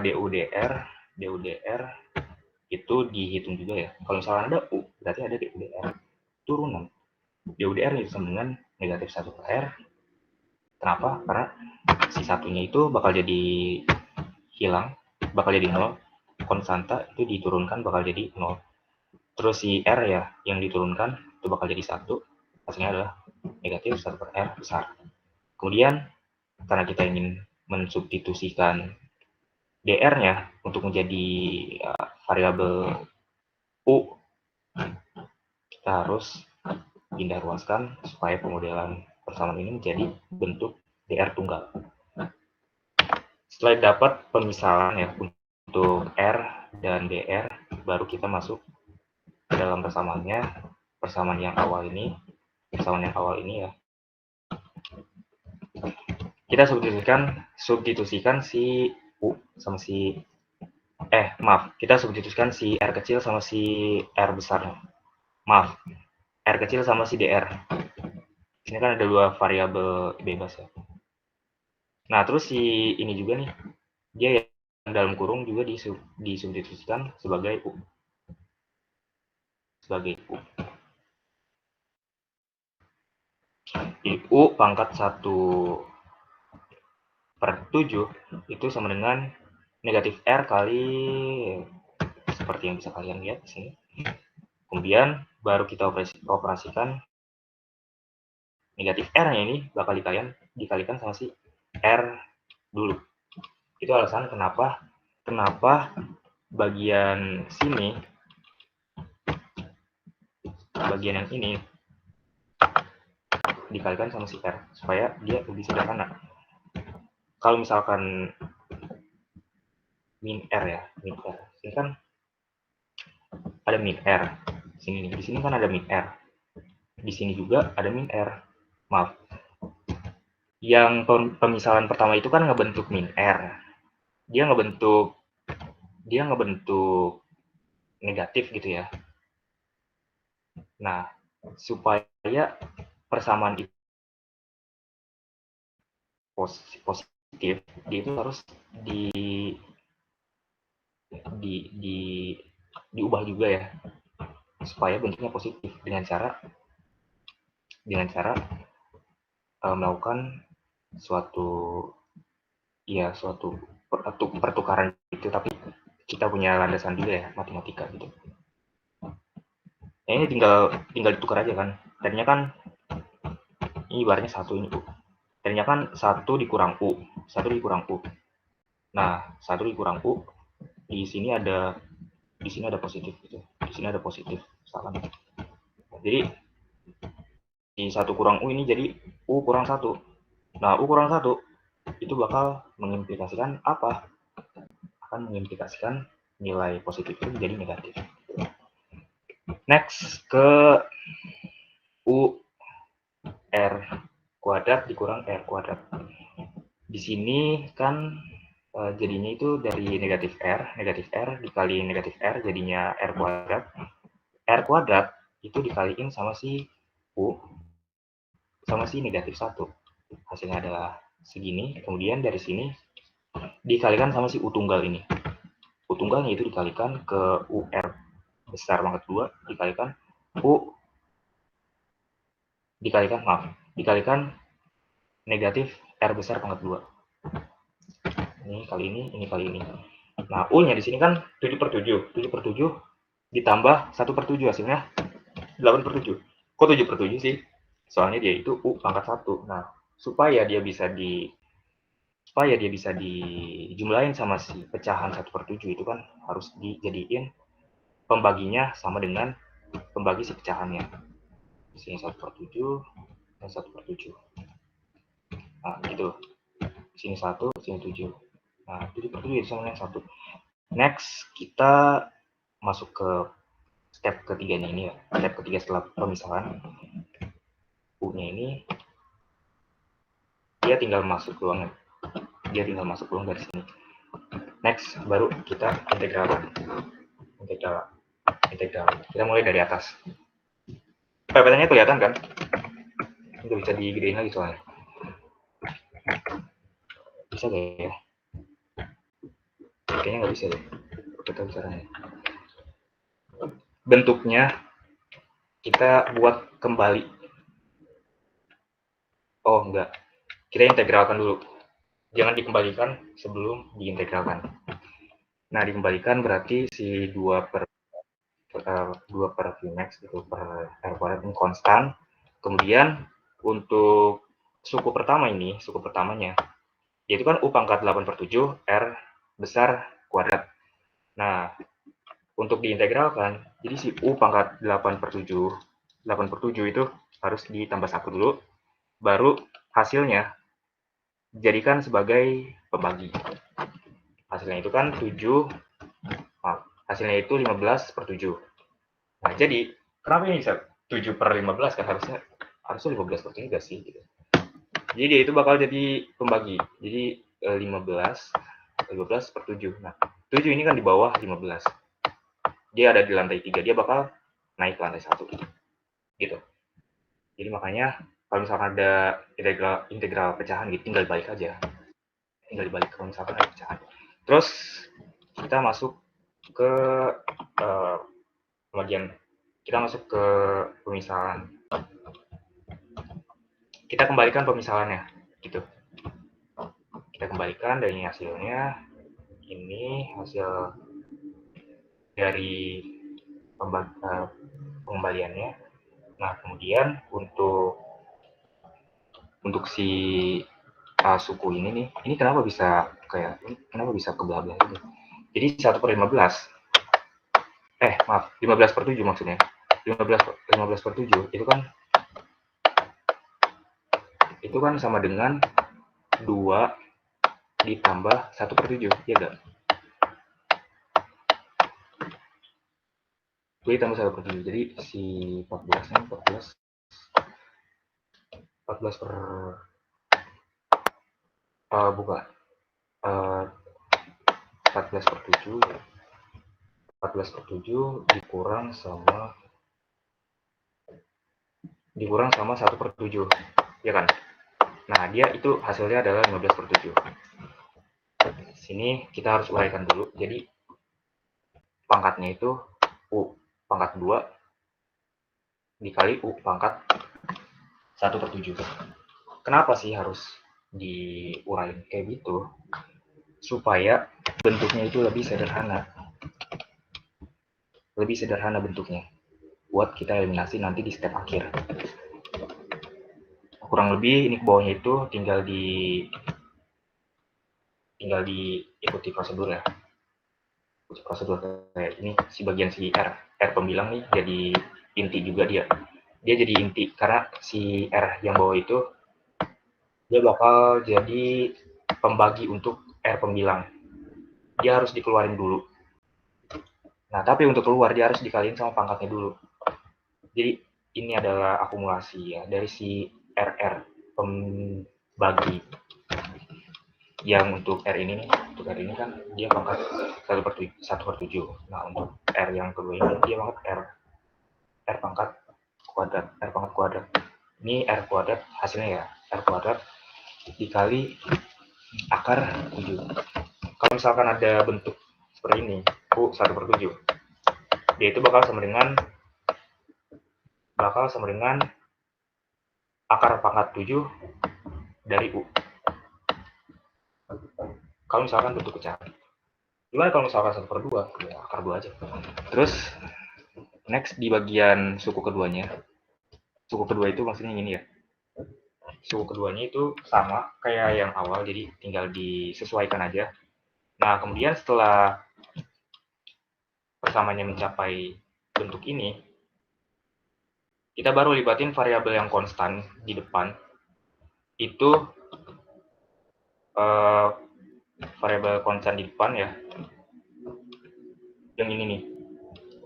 DUDR itu dihitung juga ya. Kalau misalnya ada U, berarti ada DUDR turunan. DUDR itu sama dengan negatif 1 per R. Kenapa? Karena si satunya itu bakal jadi hilang, bakal jadi 0. Konstanta itu diturunkan bakal jadi 0. Terus si R ya yang diturunkan itu bakal jadi 1. Hasilnya adalah negatif 1 per R besar. Kemudian karena kita ingin mensubstitusikan DR-nya untuk menjadi variabel U, kita harus pindah ruaskan supaya pemodelan persamaan ini menjadi bentuk DR tunggal. Setelah dapat pemisahan ya untuk R dan DR, baru kita masuk ke dalam persamaan yang awal ini ya. Kita substitusikan si U sama kita substitusikan si R kecil sama si R besar. R kecil sama si DR. Ini kan ada 2 variabel bebas ya. Nah, terus si ini juga nih, dia yang dalam kurung juga disubstitusikan sebagai U. U pangkat 1/7 itu sama dengan negatif R kali, seperti yang bisa kalian lihat di sini. Kemudian baru kita operasikan negatif R-nya ini bakal dikalikan sama si R dulu. Itu alasan kenapa bagian sini, bagian yang ini dikalikan sama si R supaya dia lebih sederhana. kalau misalkan min R ya, min R. Ini kan ada min R. Di sini kan ada min R. Di sini juga ada min R. Maaf. Yang pemisahan pertama itu kan ngebentuk min R. Dia ngebentuk negatif gitu ya. Nah, supaya persamaan itu positif, dia itu harus diubah juga ya, supaya bentuknya positif dengan cara melakukan suatu pertukaran itu, tapi kita punya landasan juga ya, matematika gitu. Ini tinggal ditukar aja kan. Tadinya kan ini ibaratnya 1 ini U. Tadinya kan 1 dikurang U. Nah, 1 dikurang U, di sini ada positif gitu. Di sini ada positif, misalkan. Jadi di 1 kurang U ini jadi U kurang 1. Nah, U kurang 1 itu bakal mengimplikasikan apa? Akan mengimplikasikan nilai positif itu menjadi negatif. Next ke U R kuadrat dikurang R kuadrat. Di sini kan jadinya itu dari negatif R dikali negatif R jadinya R kuadrat. R kuadrat itu dikaliin sama si U sama si negatif 1. Hasilnya adalah segini. Kemudian dari sini dikalikan sama si U tunggal ini. U tunggalnya itu dikalikan ke UR besar banget 2 dikalikan U dikalikan negatif R besar pangkat 2. Ini kali ini. Nah, U-nya di sini kan 7/7. 7/7 ditambah 1/7 hasilnya 8/7. Kok 7/7 sih? Soalnya dia itu U pangkat 1. Nah, supaya dia bisa dijumlahin sama si pecahan 1/7 itu kan harus dijadiin pembaginya sama dengan pembagi si pecahannya. Di sini 1/7 dan 1/7. Nah, gitu. Sini 1, sini 7. Nah, 7/7 sama dengan 1. Next, kita masuk ke step ketiganya ini ya. Step ketiga setelah pemisahan. U-nya ini, dia tinggal masuk ruang dari sini. Next, baru kita integral. Kita mulai dari atas. PPT-nya kelihatan kan? Nggak bisa digedein lagi soalnya. Bisa gak ya? Kayaknya nggak bisa deh. Kita caranya. Bentuknya kita buat kembali. Oh enggak, kita integralkan dulu. Jangan dikembalikan sebelum diintegralkan. Nah, dikembalikan berarti si 2 per Vmax itu per R kuadrat ini konstan. Kemudian untuk suku pertamanya, yaitu kan U pangkat 8/7 R besar kuadrat. Nah, untuk diintegralkan, jadi si U pangkat 8/7 itu harus ditambah 1 dulu, baru hasilnya jadikan sebagai pembagi. Hasilnya itu kan 15/7. Nah, jadi kenapa ini bisa 7/15 kan harusnya 15/3 sih gitu. Jadi dia itu bakal jadi pembagi. Jadi 15/7. Nah, 7 ini kan di bawah 15. Dia ada di lantai 3, dia bakal naik ke lantai 1 gitu. Jadi makanya kalau misalkan ada integral pecahan gitu, tinggal dibalik aja. Kalau misalkan ada pecahan. Terus kita masuk ke pemisahan. Kita kembalikan pemisahannya gitu. Kita kembalikan dari hasilnya. Ini hasil dari pengembaliannya. Nah, kemudian untuk si suku ini nih, ini kenapa bisa kebelah-belah ini? Jadi 1/15. 15/7 maksudnya. 15/7 itu kan sama dengan 2 ditambah 1/7, ya kan? 2 ditambah 1/7, jadi si 14 nya 14 per bukan 14/7 dikurang sama 1/7, ya kan? Nah, dia itu hasilnya adalah 15/7. Sini kita harus uraikan dulu. Jadi pangkatnya itu U pangkat 2 dikali U pangkat 1/7. Kenapa sih harus diurain kayak gitu? Supaya bentuknya itu lebih sederhana. Lebih sederhana bentuknya. Buat kita eliminasi nanti di step akhir. Kurang lebih ini ke bawahnya itu tinggal diikuti prosedur ya. Prosedur kayak ini si bagian si R pembilang nih jadi inti juga dia jadi inti karena si R yang bawah itu dia bakal jadi pembagi untuk R pembilang. Dia harus dikeluarin dulu. Nah, tapi untuk keluar dia harus dikaliin sama pangkatnya dulu. Jadi ini adalah akumulasi ya dari si RR pembagi. Yang untuk R ini kan dia pangkat 1/7. Nah, untuk R yang kedua ini dia pangkat R pangkat kuadrat. Ini R kuadrat hasilnya ya, R kuadrat dikali akar 7. Kalau misalkan ada bentuk seperti ini, U 1/7, dia itu bakal sama dengan akar pangkat 7 dari U. Kalau misalkan bentuk pecah. Gimana kalau misalkan 1/2? Ya, akar 2 aja. Terus, next di bagian suku keduanya. Suku kedua itu maksudnya ini ya. Suku keduanya itu sama kayak yang awal, jadi tinggal disesuaikan aja. Nah, kemudian setelah persamaannya mencapai bentuk ini, kita baru libatin variabel yang konstan di depan. Itu variabel konstan di depan ya. Yang ini nih.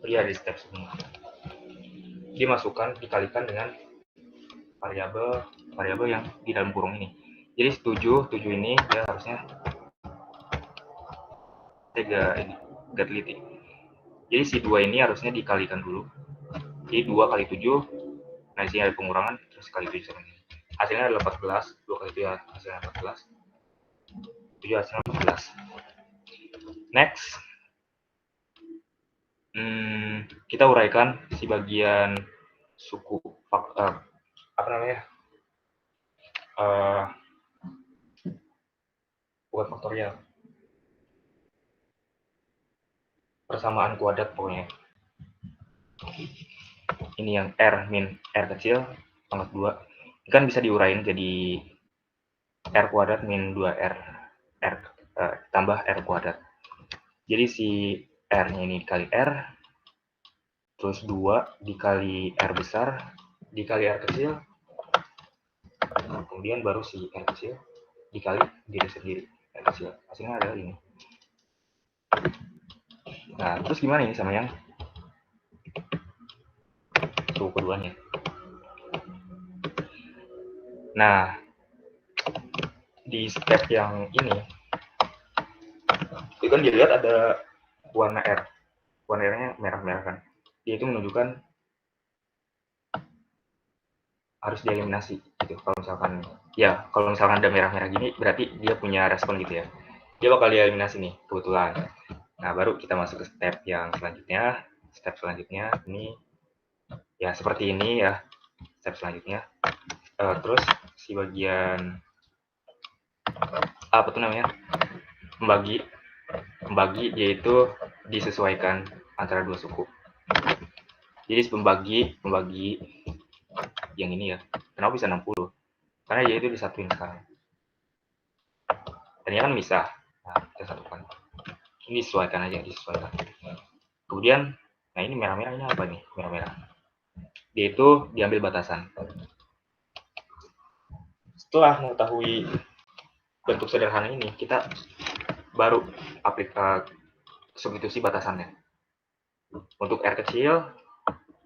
Lihat di step sebelumnya. Dimasukkan, dikalikan dengan variabel yang di dalam kurung ini. Jadi 7 ini dia harusnya gak teliti. Jadi si 2 ini harusnya dikalikan dulu. Jadi 2 kali 7, nah disini ada pengurangan, terus kali 7 sama ini. Hasilnya adalah 14, 2 kali 7 hasilnya 14. 7 hasilnya 14. Next, kita uraikan si bagian suku bukan faktorial, persamaan kuadrat pokoknya. Ini yang R min R kecil pangkat 2 ini kan bisa diurain jadi R kuadrat min 2R tambah R kuadrat. Jadi si R nya ini dikali R terus 2 dikali R besar dikali R kecil, kemudian baru si R kecil dikali diri sendiri R kecil. Hasilnya adalah ini. Nah, terus gimana ini sama yang suku keduanya? Nah, di step yang ini itu kan dilihat ada warna R. Warna R-nya merah-merah kan. Dia itu menunjukkan harus dieliminasi gitu. Kalau misalkan ada merah-merah gini berarti dia punya respon gitu ya. Dia bakal dieliminasi nih kebetulan. Nah, baru kita masuk ke step yang selanjutnya. Step selanjutnya ini ya seperti ini ya. Step selanjutnya. Terus si bagian apa tuh namanya? Pembagi yaitu disesuaikan antara dua suku. Jadi pembagi yang ini ya. Kenapa bisa 60? Karena dia itu disatuin sekarang. Tadinya kan misah. Nah, kita satukan. Ini disesuaikan. Kemudian, nah ini merah-merah ini apa nih? Merah-merah. Dia itu diambil batasan. Setelah mengetahui bentuk sederhana ini kita baru substitusi batasannya. Untuk R kecil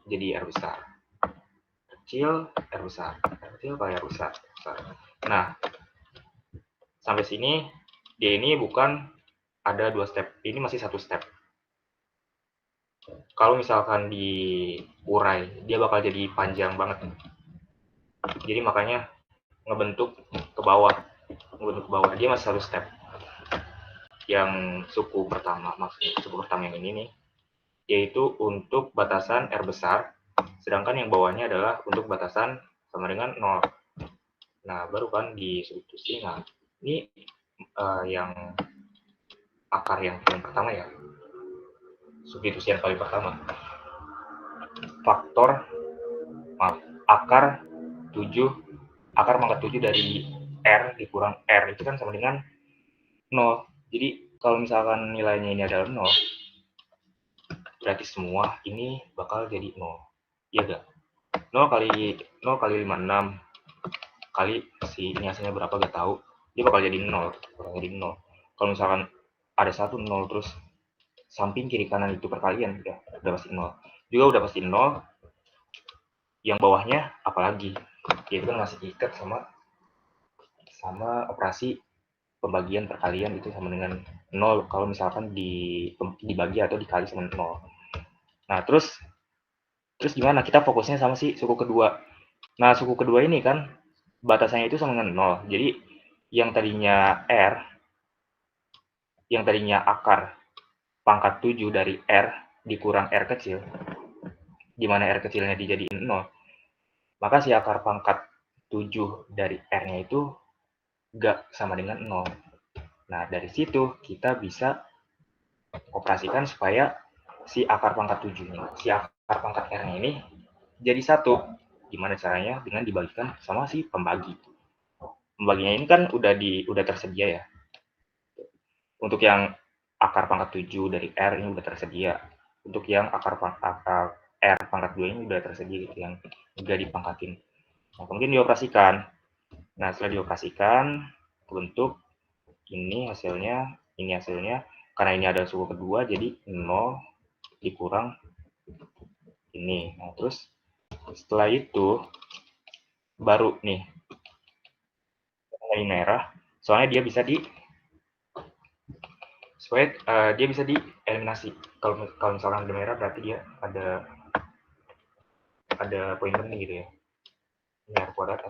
jadi R besar. Kecil, R besar. R kecil ke R besar. Nah, sampai sini dia ini bukan ada 2 step. Ini masih 1 step. Kalau misalkan diurai, dia bakal jadi panjang banget. Jadi makanya ngebentuk ke bawah. Dia masih 1 step. Yang suku pertama, maksudnya suku pertama yang ini nih, yaitu untuk batasan R besar, sedangkan yang bawahnya adalah untuk batasan sama dengan 0. Nah, baru kan disubstitusi. Nah, ini yang akar yang paling pertama ya, substitusi yang paling pertama. Akar pangkat 7 dari R dikurang R itu kan sama dengan 0. Jadi kalau misalkan nilainya ini adalah 0, berarti semua ini bakal jadi 0. Iya gak? 0 kali 56 kali ini hasilnya berapa gak tahu, dia bakal jadi 0. Kalau misalkan ada 1 0 terus samping kiri kanan itu perkalian, udah pasti 0. Juga udah pasti 0. Yang bawahnya apalagi, yaitu kan masih ikat sama operasi pembagian perkalian itu sama dengan 0 kalau misalkan dibagi atau dikali sama 0. Nah, terus gimana? Kita fokusnya sama si suku kedua. Nah, suku kedua ini kan batasannya itu sama dengan 0. Jadi yang tadinya R, yang tadinya akar pangkat 7 dari R dikurang R kecil, di mana R kecilnya dijadiin 0, maka si akar pangkat 7 dari R-nya itu gak sama dengan 0. Nah, dari situ kita bisa operasikan supaya si akar pangkat 7-nya, si akar pangkat R-nya ini jadi 1. Gimana caranya? Dengan dibagikan sama si pembagi. Pembaginya ini kan udah tersedia ya. Untuk yang akar pangkat 7 dari R ini udah tersedia. Untuk yang akar R pangkat 2 ini udah tersedia gitu, yang udah dipangkatin. Nah, kemudian dioperasikan. Nah, setelah dioperasikan, bentuk ini hasilnya, karena ini ada suku kedua, jadi 0 dikurang ini. Nah, terus setelah itu, baru nih, ini merah, soalnya dia bisa dieliminasi. Kalau misalkan ada merah, berarti dia ada pointer nih gitu ya. Ini R kuadrat,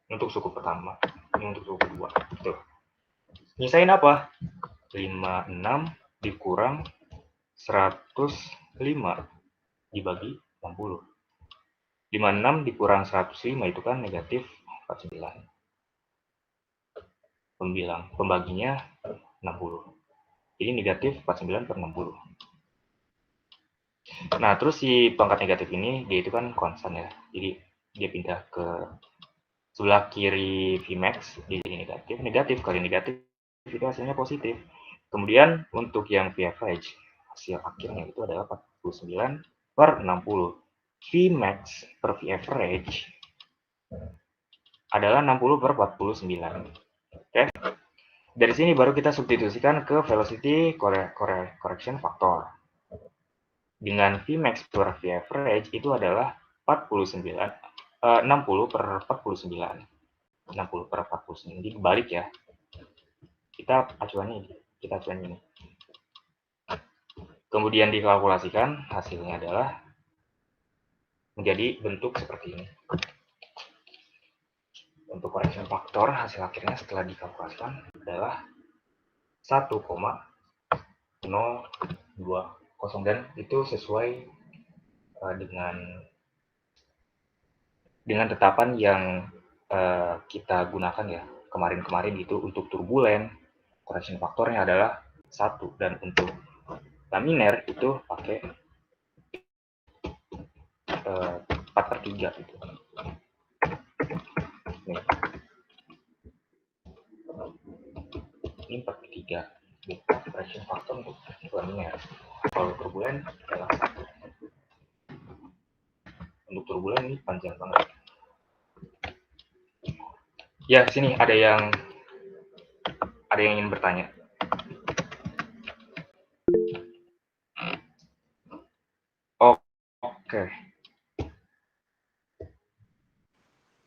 untuk suku pertama, ini untuk suku kedua. Tuh. Nyisain apa? 56 dikurang 105 dibagi 60. 56 dikurang 105 itu kan negatif 49. Pembaginya 60. Jadi negatif 49 per 60. Nah, terus si pangkat negatif ini, dia itu kan konstan ya. Jadi dia pindah ke sebelah kiri Vmax, dia jadi negatif kali negatif itu hasilnya positif. Kemudian untuk yang Vaverage, hasil akhirnya itu adalah 49 per 60. Vmax per Vaverage adalah 60 per 49. Oke. Dari sini baru kita substitusikan ke velocity correction factor. Dengan Vmax per Vaverage itu adalah 60 per 49. 60 per 49. Jadi kebalik ya. Kita acuannya ini. Kemudian dikalkulasikan, hasilnya adalah menjadi bentuk seperti ini. Untuk correction factor, hasil akhirnya setelah dikalkulasikan adalah 1,020, dan itu sesuai dengan tetapan yang kita gunakan ya kemarin itu. Untuk turbulen correction faktornya adalah 1, dan untuk laminer itu pakai 4/3 gitu. Ini 4/3 correction factor untuk laminer. Kalau turbulen adalah 1. Untuk turbulen ini panjang banget. Ya, sini ada yang ingin bertanya. Oke,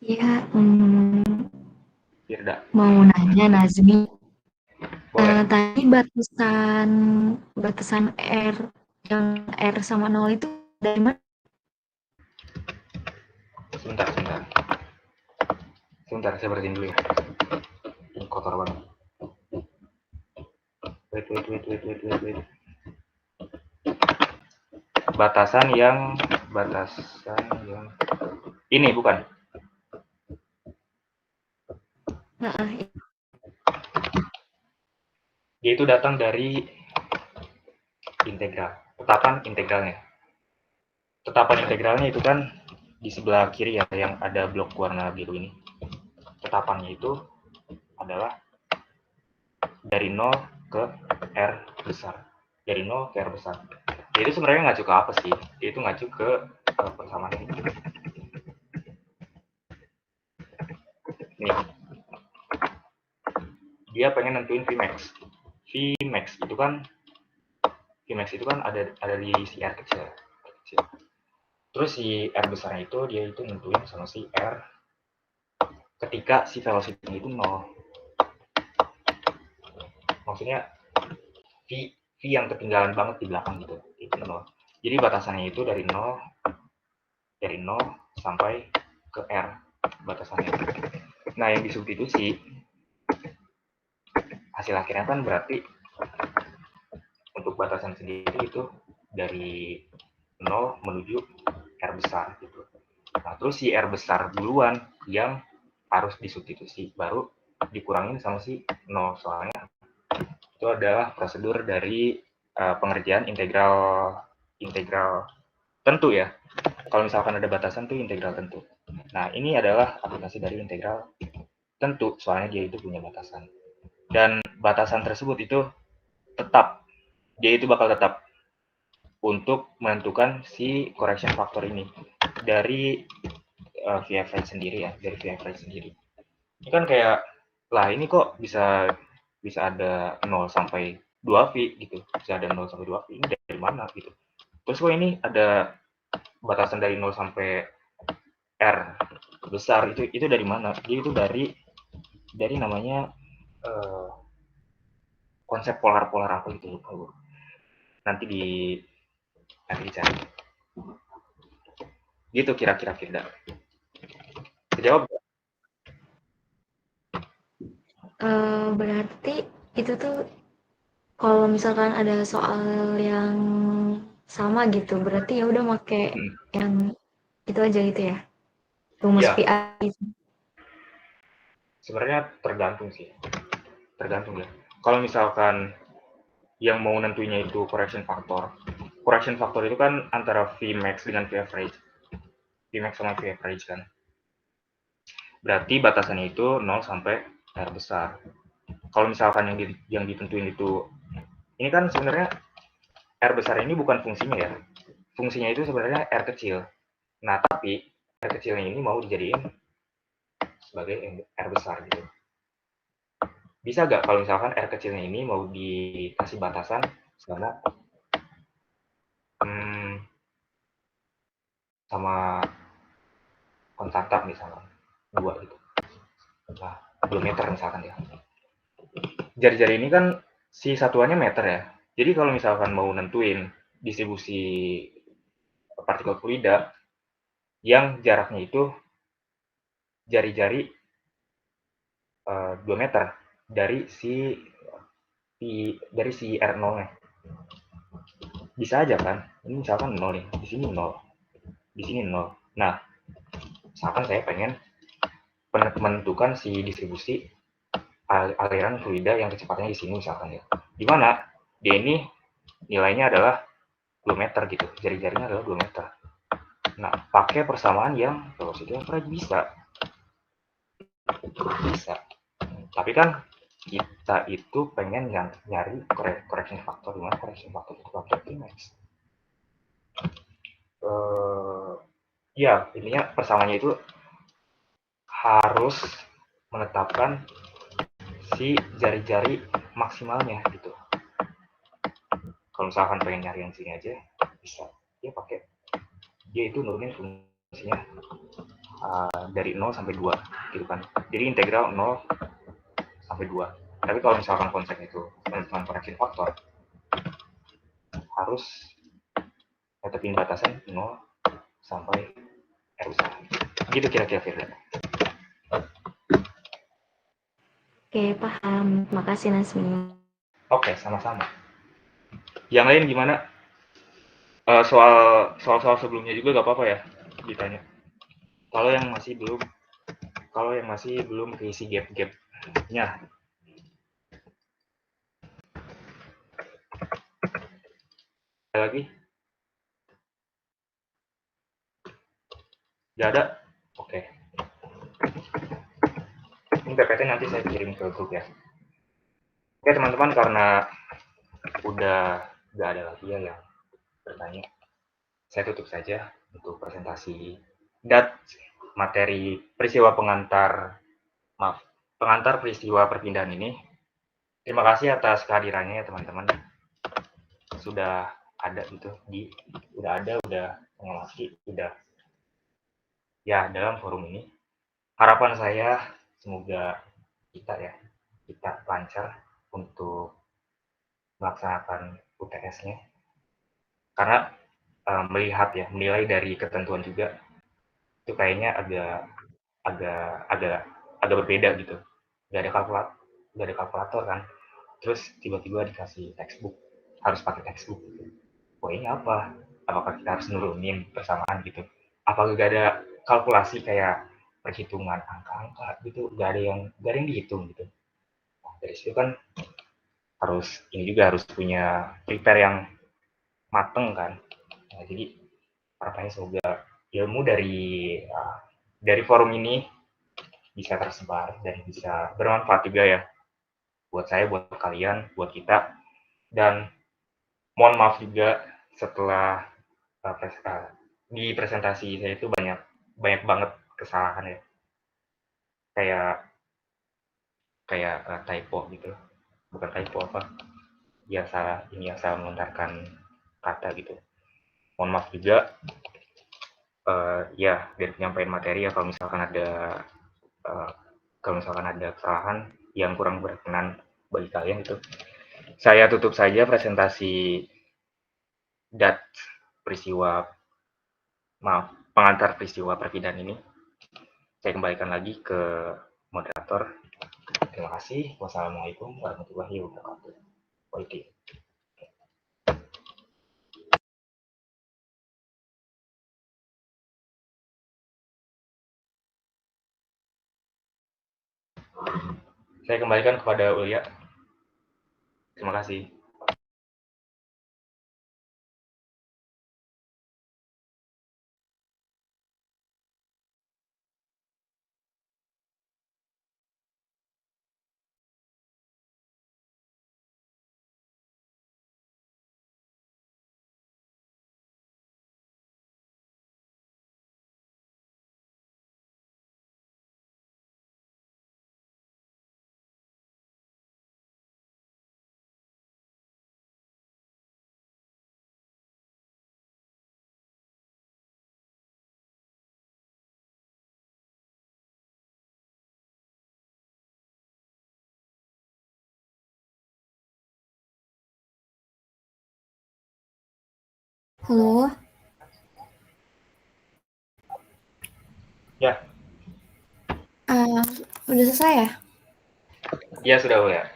Ya, Firda, mau nanya Nazmi. boleh. Tadi batasan R yang R sama 0 itu dari mana? Sebentar. Sebentar, saya bersihin dulu ya. Ini kotor banget. Wait. Batasan yang ini bukan. Nah, Dia itu datang dari integral. Tetapan integralnya. Tetapan integralnya itu kan di sebelah kiri ya, yang ada blok warna biru ini. Tetapannya itu adalah dari 0 ke R besar. Dari 0 ke R besar. Dia itu sebenarnya ngacu ke apa sih? Dia itu ngacu ke persamaan ini. Nih. Dia pengen nentuin Vmax. Vmax itu kan ada di si R kecil. Terus si R besarnya itu dia itu nentuin sama si R ketika si velocity itu 0. Maksudnya V yang ketinggalan banget di belakang gitu. Itu 0. Jadi batasannya itu dari 0 sampai ke R batasannya. Nah, yang disubstitusi hasil akhirnya kan berarti untuk batasan sendiri itu dari 0 menuju R besar gitu. Nah, terus si R besar duluan yang harus disubstitusi, baru dikurangin sama si 0, soalnya itu adalah prosedur dari pengerjaan integral tentu ya. Kalau misalkan ada batasan tuh integral tentu. Nah, ini adalah aplikasi dari integral tentu, soalnya dia itu punya batasan. Dan batasan tersebut itu dia itu bakal tetap untuk menentukan si correction factor ini dari VFR sendiri ya, dari VFR sendiri. Ini kan kayak, lah ini kok bisa ada 0 sampai 2V gitu, bisa ada 0 sampai 2V, ini dari mana gitu. Terus kok ini ada batasan dari 0 sampai R besar, itu dari mana? Jadi itu dari namanya konsep polar-polar apa gitu, nanti dicari. Gitu kira-kira Firda. Kejawab? berarti itu tuh kalau misalkan ada soal yang sama gitu, berarti ya udah make yang itu aja gitu ya. Rumus Ya, PI. sebenarnya tergantung sih. Tergantung ya. Kalau misalkan yang mau nentuinya itu correction factor itu kan antara Vmax dengan Vaverage. Vmax sama Vaverage kan. Berarti batasannya itu 0 sampai R besar. Kalau misalkan yang ditentuin itu, ini kan sebenarnya R besar ini bukan fungsinya ya. Fungsinya itu sebenarnya R kecil. Nah, tapi R kecilnya ini mau dijadiin sebagai R besar gitu. Bisa nggak kalau misalkan R kecilnya ini mau dikasih batasan sama kontrakta misalkan 2 gitu. Nah, 2 meter misalkan ya. Jari-jari ini kan si satuannya meter ya. Jadi kalau misalkan mau nentuin distribusi partikel fluida yang jaraknya itu jari-jari 2 meter dari si R0-nya. Bisa aja kan? Ini misalkan 0 nih, di sini 0. Di sini 0. Nah, misalkan saya pengen menentukan si distribusi aliran fluida yang kecepatannya di sini misalkan ya. Di mana dia ini nilainya adalah 2 meter gitu. Jari-jarinya adalah 2 meter. Nah, pakai persamaan yang velocity average bisa. Tapi kan kita itu pengen nyari correction factor, dimana correction factor itu faktor Vmax. Ya, intinya persamaannya itu harus menetapkan si jari-jari maksimalnya gitu. Kalau misalkan pengen nyari yang sini aja bisa, dia pakai dia itu nurunin fungsinya dari 0 sampai 2 gitu kan. Jadi integral 0 sampai 2. Tapi kalau misalkan konsep itu penentuan correction faktor, harus tetapin batasan 0 sampai R besar. Gitu kira-kira Firda. Oke, paham. Makasih Nasmi. Oke, sama-sama. Yang lain gimana? Soal sebelumnya juga gak apa-apa ya ditanya. Kalau yang masih belum keisi gap-gapnya. Ada lagi? Gak ada? Oke. Ini PPT nanti saya kirim ke grup ya. Oke teman-teman, karena udah gak ada lagi ya yang bertanya, saya tutup saja untuk presentasi materi pengantar peristiwa perpindahan ini. Terima kasih atas kehadirannya ya teman-teman. Sudah ada gitu udah mengamati, udah ya dalam forum ini. Harapan saya semoga kita lancar untuk melaksanakan UTS-nya. Karena menilai dari ketentuan juga itu kayaknya agak berbeda gitu. Gak ada kalkulator kan. Terus tiba-tiba dikasih textbook, harus pakai textbook gitu. Wah ini apa? Apakah kita harus nurunin persamaan gitu? Apakah gak ada kalkulasi kayak perhitungan angka-angka gitu? Gak ada yang dihitung gitu. Nah, dari situ kan harus punya prepare yang mateng kan. Nah, jadi harapannya semoga ilmu dari forum ini bisa tersebar dan bisa bermanfaat juga ya buat saya, buat kalian, buat kita. Dan mohon maaf juga setelah di presentasi saya itu banyak banget kesalahan ya, kayak typo gitu, bukan typo yang salah melontarkan kata gitu. Mohon maaf juga ya dari penyampaian materi ya, kalau misalkan ada kesalahan yang kurang berkenan bagi kalian itu. Saya tutup saja presentasi pengantar peristiwa perpindahan ini. Saya kembalikan lagi ke moderator. Terima kasih. Wassalamualaikum warahmatullahi wabarakatuh. Saya kembalikan kepada Ulia. Terima kasih. Halo, Ya, udah selesai ya? ya sudah Ulia.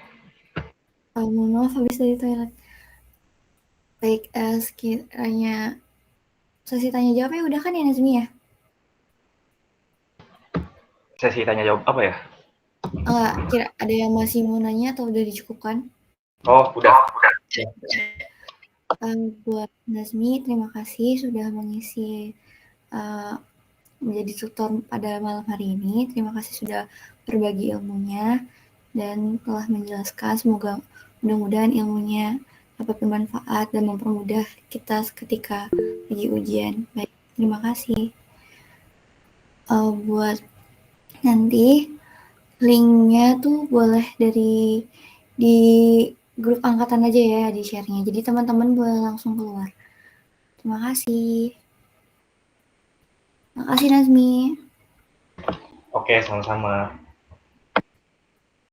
Mohon maaf habis dari toilet. Baik, sekiranya sesi tanya jawabnya udah kan ya Nazmi ya? Sesi tanya jawab apa ya? Kira ada yang masih mau nanya atau udah dicukupkan? Oh, udah. Buat Nazmi, terima kasih sudah mengisi menjadi tutor pada malam hari ini. Terima kasih sudah berbagi ilmunya dan telah menjelaskan. Semoga mudah-mudahan ilmunya dapat bermanfaat dan mempermudah kita ketika lagi ujian. Baik, terima kasih. Buat nanti Linknya tuh boleh di grup angkatan aja ya di share-nya. Jadi teman-teman boleh langsung keluar. Terima kasih. Makasih Nazmi. Oke, sama-sama.